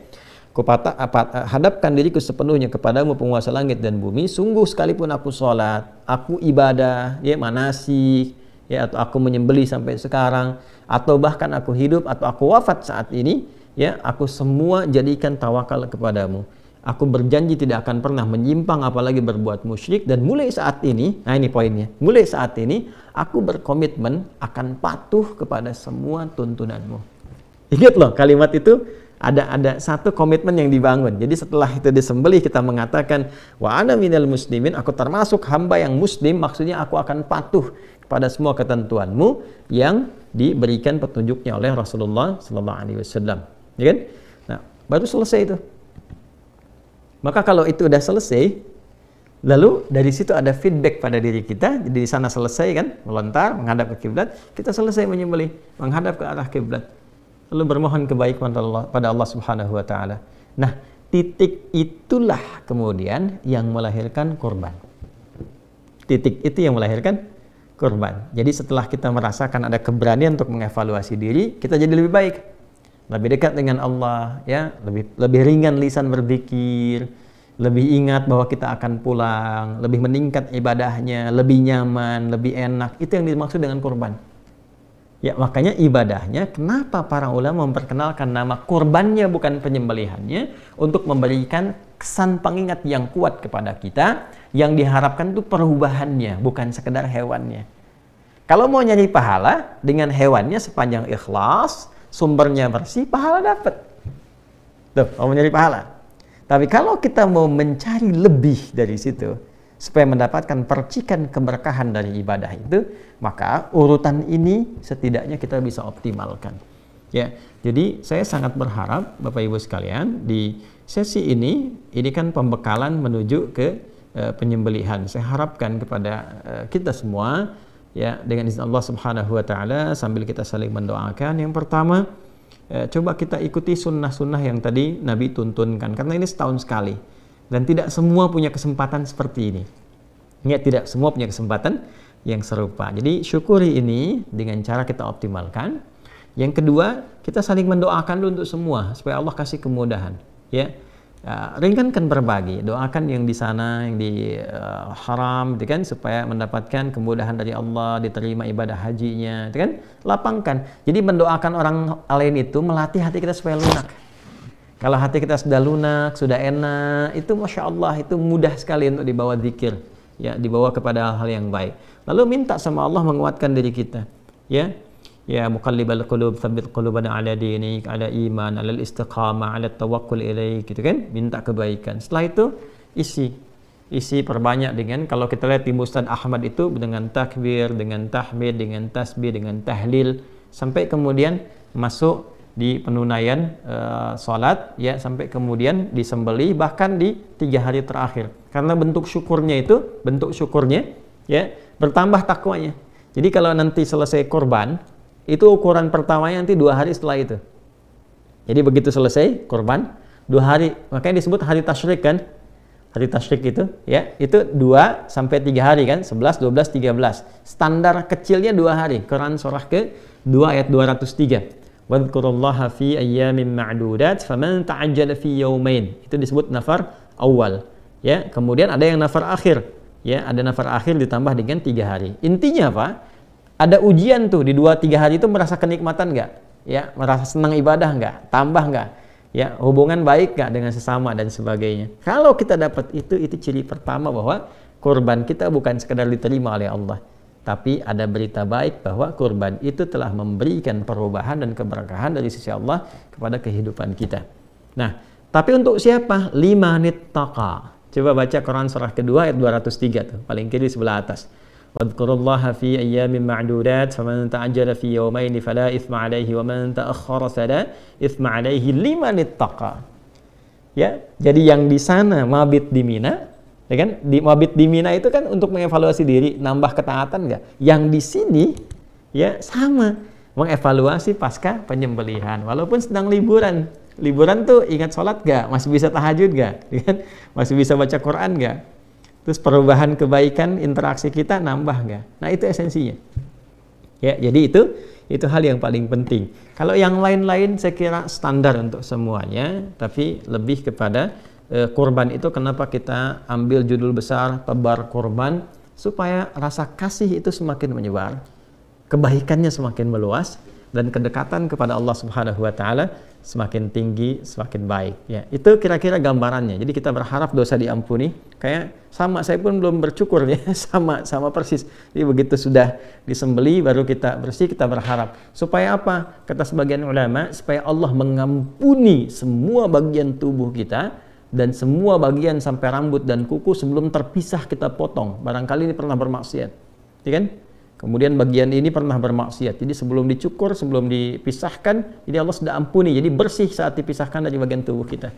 Hadapkan diriku sepenuhnya kepadamu penguasa langit dan bumi. Sungguh sekalipun aku sholat, aku ibadah, ya manasik, ya atau aku menyembelih sampai sekarang, atau bahkan aku hidup atau aku wafat saat ini, ya aku semua jadikan tawakal kepadamu. Aku berjanji tidak akan pernah menyimpang apalagi berbuat musyrik, dan mulai saat ini, nah ini poinnya, mulai saat ini aku berkomitmen akan patuh kepada semua tuntunanmu. Ingat loh kalimat itu. Ada satu komitmen yang dibangun. Jadi setelah itu disembelih kita mengatakan wa ana minal muslimin, aku termasuk hamba yang muslim, maksudnya aku akan patuh kepada semua ketentuanmu yang diberikan petunjuknya oleh Rasulullah sallallahu alaihi wasallam. Ya kan? Nah, baru selesai itu. Maka kalau itu udah selesai, lalu dari situ ada feedback pada diri kita. Jadi di sana selesai kan, melontar menghadap ke kiblat, kita selesai menyembelih, menghadap ke arah kiblat. Lalu bermohon kebaikan pada Allah Subhanahu wa taala. Nah, titik itulah kemudian yang melahirkan korban. Titik itu yang melahirkan korban. Jadi setelah kita merasakan ada keberanian untuk mengevaluasi diri, kita jadi lebih baik. Lebih dekat dengan Allah, ya, lebih ringan lisan berzikir, lebih ingat bahwa kita akan pulang, lebih meningkat ibadahnya, lebih nyaman, lebih enak. Itu yang dimaksud dengan kurban. Ya, makanya ibadahnya, kenapa para ulama memperkenalkan nama kurbannya bukan penyembelihannya, untuk memberikan kesan pengingat yang kuat kepada kita, yang diharapkan itu perubahannya, bukan sekedar hewannya. Kalau mau nyari pahala dengan hewannya sepanjang ikhlas, sumbernya bersih, pahala dapat. Tuh, mau nyari pahala. Tapi kalau kita mau mencari lebih dari situ, supaya mendapatkan percikan keberkahan dari ibadah itu, maka urutan ini setidaknya kita bisa optimalkan. Ya, jadi saya sangat berharap Bapak Ibu sekalian, di sesi ini kan pembekalan menuju ke penyembelihan. Saya harapkan kepada kita semua, ya, dengan izin Allah Subhanahu wa taala, sambil kita saling mendoakan, yang pertama, coba kita ikuti sunnah-sunnah yang tadi Nabi tuntunkan, karena ini setahun sekali dan tidak semua punya kesempatan seperti ini. Ya, tidak semua punya kesempatan yang serupa. Jadi syukuri ini dengan cara kita optimalkan. Yang kedua, kita saling mendoakan dulu untuk semua supaya Allah kasih kemudahan. Ya, ringankan berbagi, doakan yang di sana, yang di haram, gitu kan, supaya mendapatkan kemudahan dari Allah, diterima ibadah hajinya, gitu kan, lapangkan. Jadi mendoakan orang lain itu melatih hati kita supaya lunak. Kalau hati kita sudah lunak, sudah enak, itu Masya Allah, itu mudah sekali untuk dibawa zikir, ya, dibawa kepada hal-hal yang baik. Lalu minta sama Allah menguatkan diri kita, ya. Ya muqallibal qulub tsabbit qulubana ala dinik, ala iman, ala istiqamah, ala tawakkul ilaik, gitu kan, minta kebaikan. Setelah itu isi perbanyak dengan, kalau kita lihat di Musnad Ahmad itu dengan takbir, dengan tahmid, dengan tasbih, dengan tahlil, sampai kemudian masuk di penunaian sholat, ya, sampai kemudian disembelih, bahkan di 3 hari terakhir. Karena bentuk syukurnya, ya, bertambah takwanya. Jadi kalau nanti selesai korban, itu ukuran pertamanya nanti 2 hari setelah itu. Jadi begitu selesai korban, 2 hari, makanya disebut hari tasyrik kan. Hari tasyrik itu, ya, itu 2 sampai 3 hari kan, 11, 12, 13. Standar kecilnya 2 hari. Quran surah ke-2 ayat 203. Wadhkurullaha fi ayyamin ma'dudat faman ta'ajjala fi yawmain. Itu disebut nafar awal. Ya, kemudian ada yang nafar akhir. Ya, ada nafar akhir ditambah dengan 3 hari. Intinya apa? Ada ujian tuh di 2-3 hari itu, merasa kenikmatan nggak? Ya, merasa senang ibadah nggak? Tambah nggak? Ya, hubungan baik nggak dengan sesama dan sebagainya. Kalau kita dapat itu ciri pertama bahwa kurban kita bukan sekedar diterima oleh Allah, tapi ada berita baik bahwa kurban itu telah memberikan perubahan dan keberkahan dari sisi Allah kepada kehidupan kita. Nah, tapi untuk siapa? Limanit taqa. Coba baca Quran surah kedua ayat 203 tuh, paling kiri sebelah atas. Wadhkurullaha fi ayyamin ma'dudat faman ta'ajjala fi yawmaini fala itsma 'alaihi wa man ta'akhkhara fala itsma 'alaihi liman ittaqa. Ya, jadi yang di sana mabit di Mina, ya kan? Di mabit di Mina itu kan untuk mengevaluasi diri, nambah ketaatan enggak? Yang di sini ya sama, mengevaluasi pasca penyembelihan walaupun sedang liburan. Liburan tuh ingat sholat enggak? Masih bisa tahajud enggak? Ya kan? Masih bisa baca Quran enggak? Terus perubahan kebaikan interaksi kita nambah nggak? Nah, itu esensinya. Ya, jadi itu hal yang paling penting. Kalau yang lain-lain saya kira standar untuk semuanya, tapi lebih kepada kurban itu kenapa kita ambil judul besar tebar kurban, supaya rasa kasih itu semakin menyebar, kebaikannya semakin meluas, dan kedekatan kepada Allah Subhanahu wa taala semakin tinggi, semakin baik. Ya, itu kira-kira gambarannya. Jadi kita berharap dosa diampuni. Kayak sama, saya pun belum bersyukur ya, sama persis. Jadi begitu sudah disembeli baru kita bersih, kita berharap. Supaya apa? Kata sebagian ulama, supaya Allah mengampuni semua bagian tubuh kita dan semua bagian sampai rambut dan kuku sebelum terpisah kita potong. Barangkali ini pernah bermaksiat. Ya kan? Kemudian bagian ini pernah bermaksiat. Jadi sebelum dicukur, sebelum dipisahkan, ini Allah sudah ampuni. Jadi bersih saat dipisahkan dari bagian tubuh kita.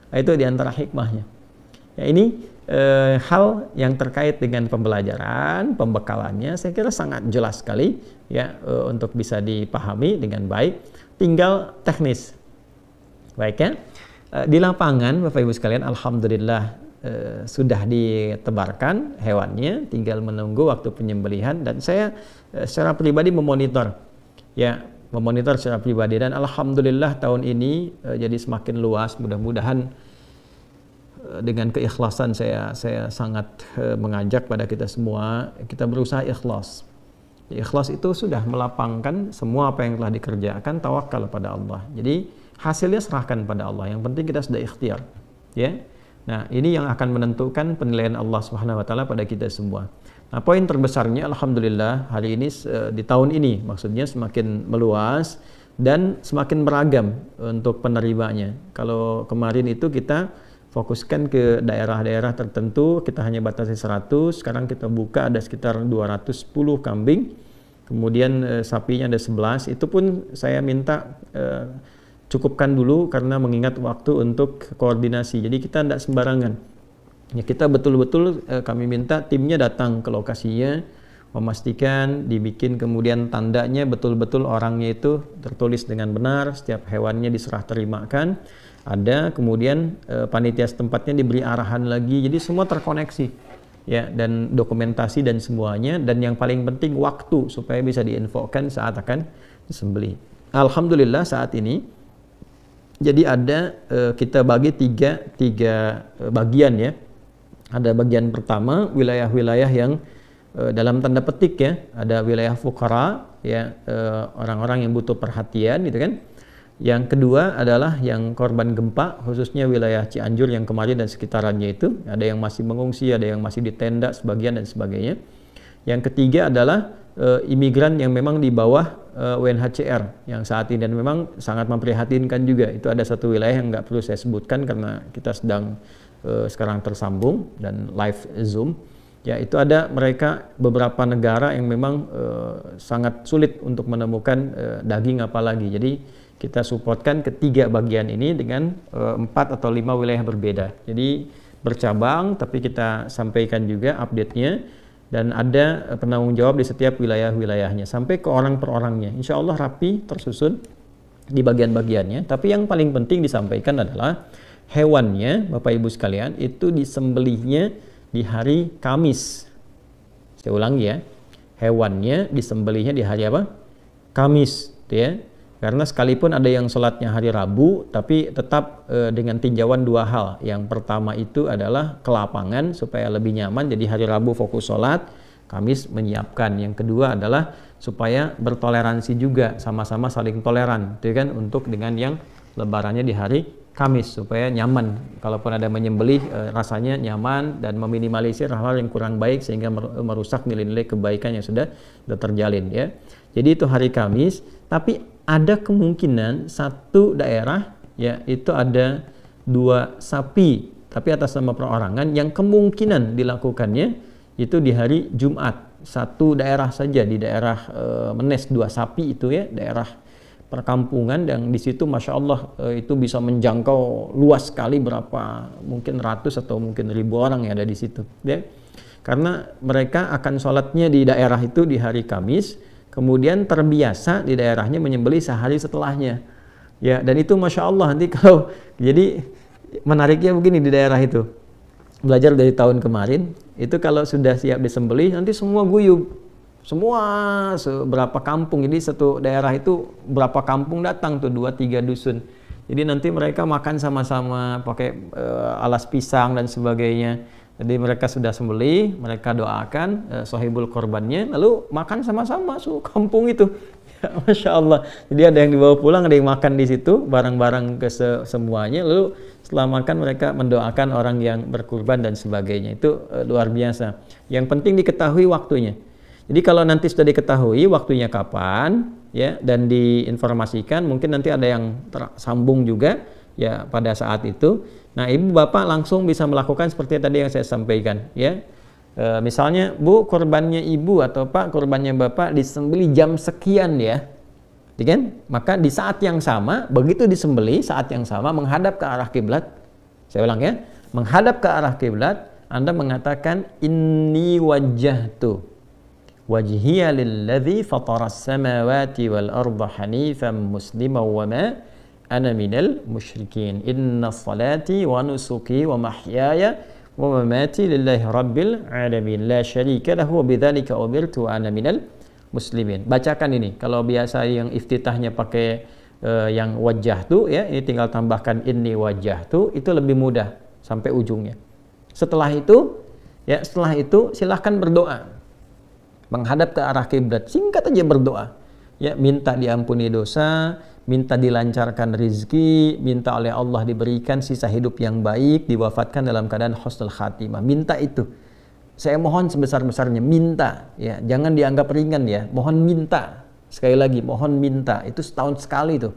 Nah, itu diantara hikmahnya. Ya, ini hal yang terkait dengan pembelajaran, pembekalannya, saya kira sangat jelas sekali ya, untuk bisa dipahami dengan baik. Tinggal teknis. Baik ya. Di lapangan, Bapak Ibu sekalian, alhamdulillah sudah ditebarkan hewannya, tinggal menunggu waktu penyembelihan. Dan saya secara pribadi memonitor secara pribadi, dan alhamdulillah tahun ini jadi semakin luas. Mudah-mudahan dengan keikhlasan saya sangat mengajak pada kita semua, kita berusaha ikhlas. Ikhlas itu sudah melapangkan semua apa yang telah dikerjakan, tawakal pada Allah. Jadi hasilnya serahkan pada Allah. Yang penting kita sudah ikhtiar, ya. Nah, ini yang akan menentukan penilaian Allah Subhanahu wa taala pada kita semua. Nah, poin terbesarnya alhamdulillah hari ini di tahun ini maksudnya semakin meluas dan semakin beragam untuk penerimanya. Kalau kemarin itu kita fokuskan ke daerah-daerah tertentu, kita hanya batasi 100, sekarang kita buka ada sekitar 210 kambing, kemudian sapinya ada 11, itu pun saya minta cukupkan dulu karena mengingat waktu untuk koordinasi, jadi kita tidak sembarangan. Ya, kita betul-betul kami minta timnya datang ke lokasinya, memastikan dibikin kemudian tandanya betul-betul orangnya itu tertulis dengan benar, setiap hewannya diserah terimakan, ada kemudian panitia setempatnya diberi arahan lagi, jadi semua terkoneksi ya, dan dokumentasi dan semuanya, dan yang paling penting waktu supaya bisa diinfokan saat akan disembelih. Alhamdulillah saat ini jadi ada kita bagi tiga bagian ya. Ada bagian pertama wilayah-wilayah yang dalam tanda petik ya, ada wilayah fuqara ya, orang-orang yang butuh perhatian gitu kan. Yang kedua adalah yang korban gempa, khususnya wilayah Cianjur yang kemarin dan sekitarannya itu, ada yang masih mengungsi, ada yang masih di tenda sebagian dan sebagainya. Yang ketiga adalah imigran yang memang di bawah UNHCR yang saat ini, dan memang sangat memprihatinkan juga. Itu ada satu wilayah yang nggak perlu saya sebutkan karena kita sedang sekarang tersambung dan live Zoom. Ya, itu ada mereka beberapa negara yang memang sangat sulit untuk menemukan daging apalagi. Jadi kita supportkan ketiga bagian ini dengan 4 atau 5 wilayah berbeda. Jadi bercabang, tapi kita sampaikan juga update-nya, dan ada penanggung jawab di setiap wilayah-wilayahnya sampai ke orang per orangnya. Insya Allah rapi tersusun di bagian-bagiannya. Tapi yang paling penting disampaikan adalah hewannya, Bapak Ibu sekalian, itu disembelihnya di hari Kamis. Saya ulangi ya, hewannya disembelihnya di hari apa? Kamis, ya. Karena sekalipun ada yang sholatnya hari Rabu, tapi tetap dengan tinjauan 2 hal. Yang pertama itu adalah kelapangan supaya lebih nyaman, jadi hari Rabu fokus sholat, Kamis menyiapkan. Yang kedua adalah supaya bertoleransi juga, sama-sama saling toleran, itu kan, untuk dengan yang lebarannya di hari Kamis, supaya nyaman. Kalaupun ada menyembelih, rasanya nyaman dan meminimalisir hal-hal yang kurang baik sehingga merusak nilai-nilai kebaikan yang sudah terjalin ya. Jadi itu hari Kamis, tapi ada kemungkinan satu daerah ya itu ada 2 sapi tapi atas nama perorangan yang kemungkinan dilakukannya itu di hari Jumat. Satu daerah saja di daerah Menes 2 sapi itu ya, daerah perkampungan, dan di situ Masya Allah itu bisa menjangkau luas sekali, berapa mungkin ratus atau mungkin ribu orang yang ada di situ ya. Karena mereka akan sholatnya di daerah itu di hari Kamis, kemudian terbiasa di daerahnya menyembelih sehari setelahnya ya, dan itu Masya Allah nanti kalau jadi menariknya begini, di daerah itu belajar dari tahun kemarin itu kalau sudah siap disembelih nanti semua guyub, semua seberapa kampung, jadi satu daerah itu berapa kampung datang tuh 2-3 dusun, jadi nanti mereka makan sama-sama pakai alas pisang dan sebagainya. Jadi mereka sudah sembelih, mereka doakan sahibul korbannya, lalu makan sama-sama kampung itu. Ya, Masya Allah. Jadi ada yang dibawa pulang, ada yang makan di situ, barang-barang ke semuanya. Lalu setelah makan mereka mendoakan orang yang berkurban dan sebagainya. Itu luar biasa. Yang penting diketahui waktunya. Jadi kalau nanti sudah diketahui waktunya kapan, ya, dan diinformasikan, mungkin nanti ada yang tersambung juga ya pada saat itu. Nah, ibu bapak langsung bisa melakukan seperti tadi yang saya sampaikan ya. Misalnya, Bu, korbannya ibu atau Pak, korbannya bapak disembelih jam sekian ya. Kan? Maka di saat yang sama, begitu disembelih saat yang sama menghadap ke arah kiblat. Saya ulang ya, menghadap ke arah kiblat, Anda mengatakan inni wajjahtu wajhiya lilladzi fataras samawati wal arda hanifan musliman wa ma ana minal musyrikin, inna salati wa nusuki wa mahyaya wa mamati lillahi rabbil alamin la syarika lahu wa bidzalika umirtu wa ana minal muslimin. Bacakan ini. Kalau biasa yang iftitahnya pakai yang wajah tu ya, ini tinggal tambahkan inni wajah tu, itu lebih mudah. sampai ujungnya. Setelah itu silahkan berdoa. Menghadap ke arah kiblat, singkat aja berdoa. Ya, minta diampuni dosa, minta dilancarkan rizki, minta oleh Allah diberikan sisa hidup yang baik, diwafatkan dalam keadaan husnul khatimah. Minta itu. Saya mohon sebesar-besarnya, minta. Ya, jangan dianggap ringan ya. Mohon minta. Sekali lagi, mohon minta. Itu setahun sekali tuh.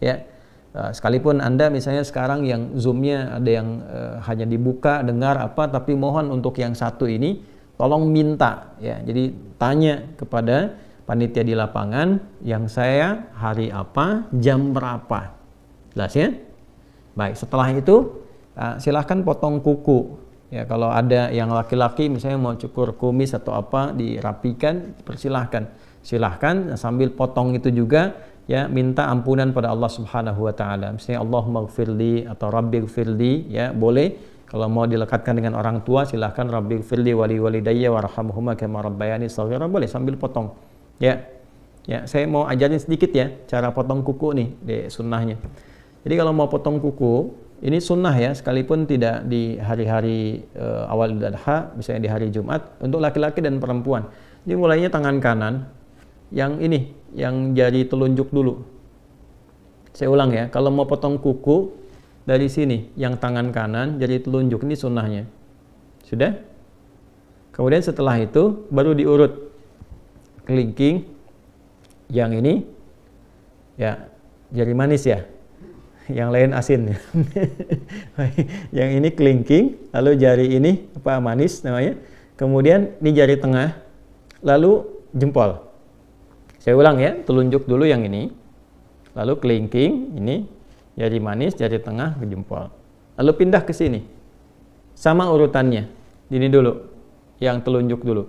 Ya. Sekalipun Anda misalnya sekarang yang Zoom-nya ada yang hanya dibuka, dengar apa, tapi mohon untuk yang satu ini tolong minta ya. Jadi tanya kepada panitia di lapangan, yang saya hari apa, jam berapa. Jelas ya? Baik, setelah itu silahkan potong kuku. Ya, kalau ada yang laki-laki misalnya mau cukur kumis atau apa, dirapikan, persilahkan. Silahkan sambil potong itu juga ya, minta ampunan pada Allah Subhanahu wa taala. Misalnya Allahumma gfirli atau rabbighfirli ya, boleh. Kalau mau dilekatkan dengan orang tua silahkan rabbighfirli wali walidayya warhamhuma kama rabbayani shaghira, boleh sambil potong. Ya. Ya, saya mau ajarin sedikit ya cara potong kuku nih di sunnahnya. Jadi kalau mau potong kuku, ini sunnah ya, sekalipun tidak di hari-hari awal Idul Adha, misalnya di hari Jumat, untuk laki-laki dan perempuan. Jadi mulainya tangan kanan, yang ini, yang jari telunjuk dulu. Saya ulang ya, kalau mau potong kuku dari sini, yang tangan kanan, jari telunjuk, ini sunnahnya. Sudah? Kemudian setelah itu baru diurut kelingking, yang ini ya jari manis ya, yang lain asin. Yang ini kelingking, lalu jari ini apa, manis namanya. Kemudian ini jari tengah, lalu jempol. Saya ulang ya, telunjuk dulu yang ini, lalu kelingking, ini jari manis, jari tengah, ke jempol. Lalu pindah ke sini. Sama urutannya. Ini dulu, yang telunjuk dulu.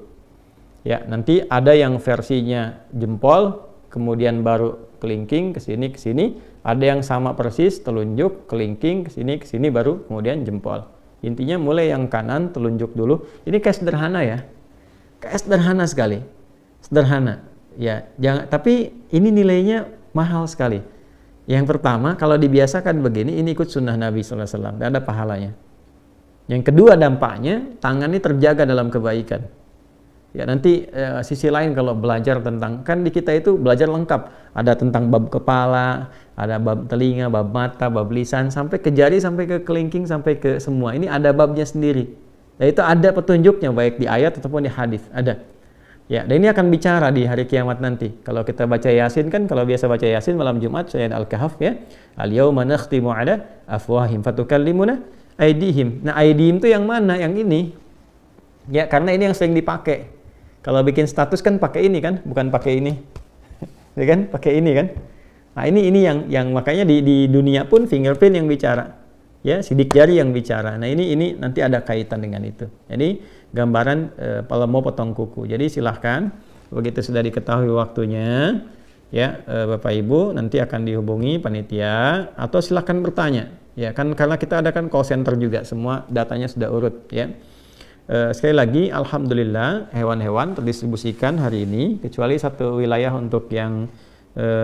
Ya, nanti ada yang versinya jempol, kemudian baru kelingking, ke sini. Ada yang sama persis, telunjuk, kelingking, ke sini, baru kemudian jempol. Intinya mulai yang kanan, telunjuk dulu. Ini kayak sederhana ya. Kayak sederhana sekali. Sederhana. Ya, jangan, tapi ini nilainya mahal sekali. Yang pertama, kalau dibiasakan begini, ini ikut sunnah Nabi SAW, tidak ada pahalanya. Yang kedua dampaknya, tangan ini terjaga dalam kebaikan. Ya, nanti sisi lain kalau belajar tentang, kan di kita itu belajar lengkap. Ada tentang bab kepala, ada bab telinga, bab mata, bab lisan, sampai ke jari, sampai ke kelingking, sampai ke semua. Ini ada babnya sendiri. Dan itu ada petunjuknya, baik di ayat ataupun di hadis. Ada. Ya, dan ini akan bicara di hari kiamat nanti. Kalau kita baca Yasin kan, kalau biasa baca Yasin malam Jumat, ayat Al-Kahf ya. Al-yauma nakhtimu ala afwahim fatukallimuna aydihim. Nah, aydihim itu yang mana? Yang ini. Ya, karena ini yang sering dipakai. Kalau bikin status kan pakai ini kan, bukan pakai ini. Ya kan? Pakai ini kan. Nah, ini yang makanya di dunia pun fingerprint yang bicara. Ya, sidik jari yang bicara. Nah, ini nanti ada kaitan dengan itu. Jadi gambaran kalau mau potong kuku. Jadi silahkan, begitu sudah diketahui waktunya, ya Bapak Ibu nanti akan dihubungi panitia atau silahkan bertanya. Ya kan, karena kita ada kan call center juga, semua datanya sudah urut. Ya. Sekali lagi, alhamdulillah hewan-hewan terdistribusikan hari ini, kecuali satu wilayah untuk yang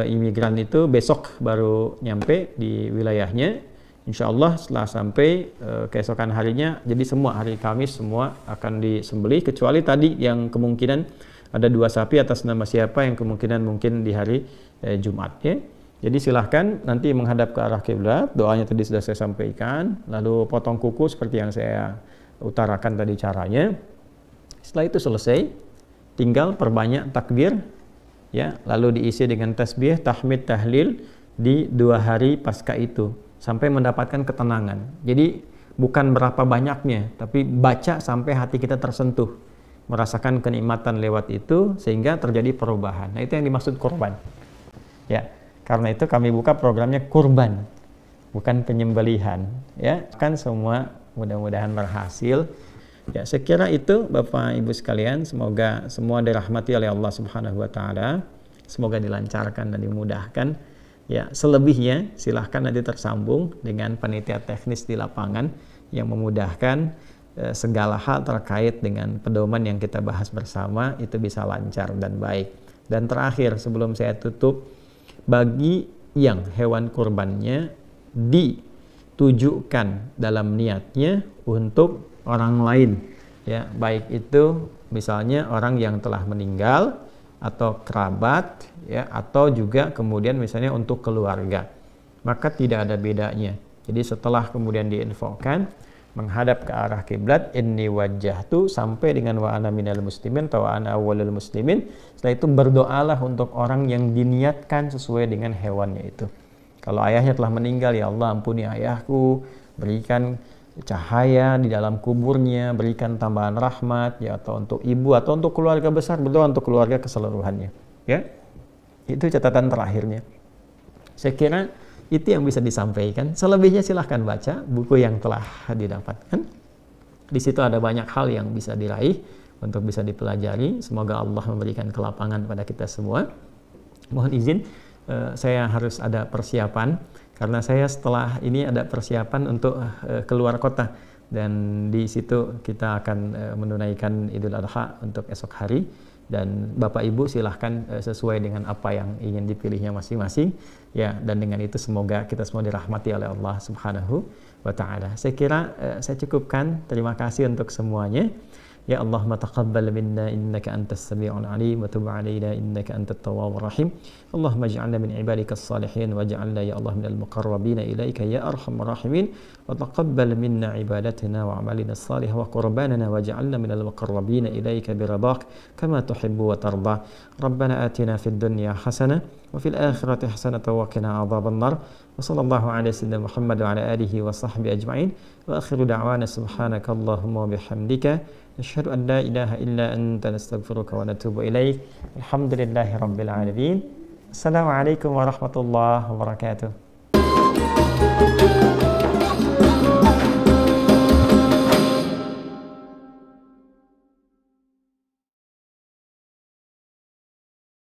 imigran itu besok baru nyampe di wilayahnya. Insya Allah setelah sampai keesokan harinya, jadi semua hari Kamis semua akan disembelih, kecuali tadi yang kemungkinan ada 2 sapi atas nama siapa yang kemungkinan mungkin di hari Jumat ya. Jadi silahkan nanti menghadap ke arah kiblat, doanya tadi sudah saya sampaikan, lalu potong kuku seperti yang saya utarakan tadi caranya. Setelah itu selesai, tinggal perbanyak takbir ya, lalu diisi dengan tasbih, tahmid, tahlil di 2 hari pasca itu, sampai mendapatkan ketenangan. Jadi bukan berapa banyaknya, tapi baca sampai hati kita tersentuh, merasakan kenikmatan lewat itu sehingga terjadi perubahan. Nah, itu yang dimaksud kurban. Ya, karena itu kami buka programnya kurban, bukan penyembelihan. Ya, kan semua mudah-mudahan berhasil. Ya, saya kira itu Bapak Ibu sekalian, semoga semua dirahmati oleh Allah Subhanahu wa taala. Semoga dilancarkan dan dimudahkan. Ya, selebihnya silahkan nanti tersambung dengan panitia teknis di lapangan yang memudahkan segala hal terkait dengan pedoman yang kita bahas bersama itu bisa lancar dan baik. Dan terakhir sebelum saya tutup, bagi yang hewan kurbannya tujukan dalam niatnya untuk orang lain, ya, baik itu misalnya orang yang telah meninggal atau kerabat, ya, atau juga kemudian misalnya untuk keluarga, maka tidak ada bedanya. Jadi setelah kemudian diinfokan menghadap ke arah kiblat, inni wajjahtu, sampai dengan wa ana minal muslimin atau wa ana awwalul muslimin. Setelah itu berdoalah untuk orang yang diniatkan sesuai dengan hewannya itu. Kalau ayahnya telah meninggal, ya Allah ampuni ayahku, berikan cahaya di dalam kuburnya, berikan tambahan rahmat, ya, atau untuk ibu atau untuk keluarga besar, berdoa untuk keluarga keseluruhannya, ya. Itu catatan terakhirnya. Saya kira itu yang bisa disampaikan. Selebihnya silahkan baca buku yang telah didapatkan. Di situ ada banyak hal yang bisa diraih untuk bisa dipelajari. Semoga Allah memberikan kelapangan pada kita semua. Mohon izin, saya harus ada persiapan karena saya setelah ini ada persiapan untuk keluar kota, dan di situ kita akan menunaikan Idul Adha untuk esok hari. Dan Bapak Ibu silahkan sesuai dengan apa yang ingin dipilihnya masing-masing, ya, dan dengan itu semoga kita semua dirahmati oleh Allah Subhanahu wa Ta'ala. Saya kira saya cukupkan. Terima kasih untuk semuanya. Ya Allahumma taqabbal minna innaka antas sami'ul alim wa tub 'alaina innaka antat tawwabur rahim. Allahumma ij'alna min ibadikas salihin waj'alna ya Allah minal muqarrabin ilaika ya arhamar rahimin, wa taqabbal minna ibadatina wa 'amalina as-salih wa qurbanana waj'alna minal muqarrabin ilaika biradak kama tuhibbu wa tarda. Rabbana atina fid dunya hasanah wa fil akhirati hasanah wa qina adzaban nar. Wa sallallahu ala sayyidina Muhammad wa ala alihi wa sahbihi ajma'in. Wa akhiru da'wana subhanakallahumma wa bihamdika asyhadu an la ilaha illa anta nastaghfiruka wa natubu ilaik. Alhamdulillahi rabbil alamin. Assalamualaikum warahmatullahi wabarakatuh.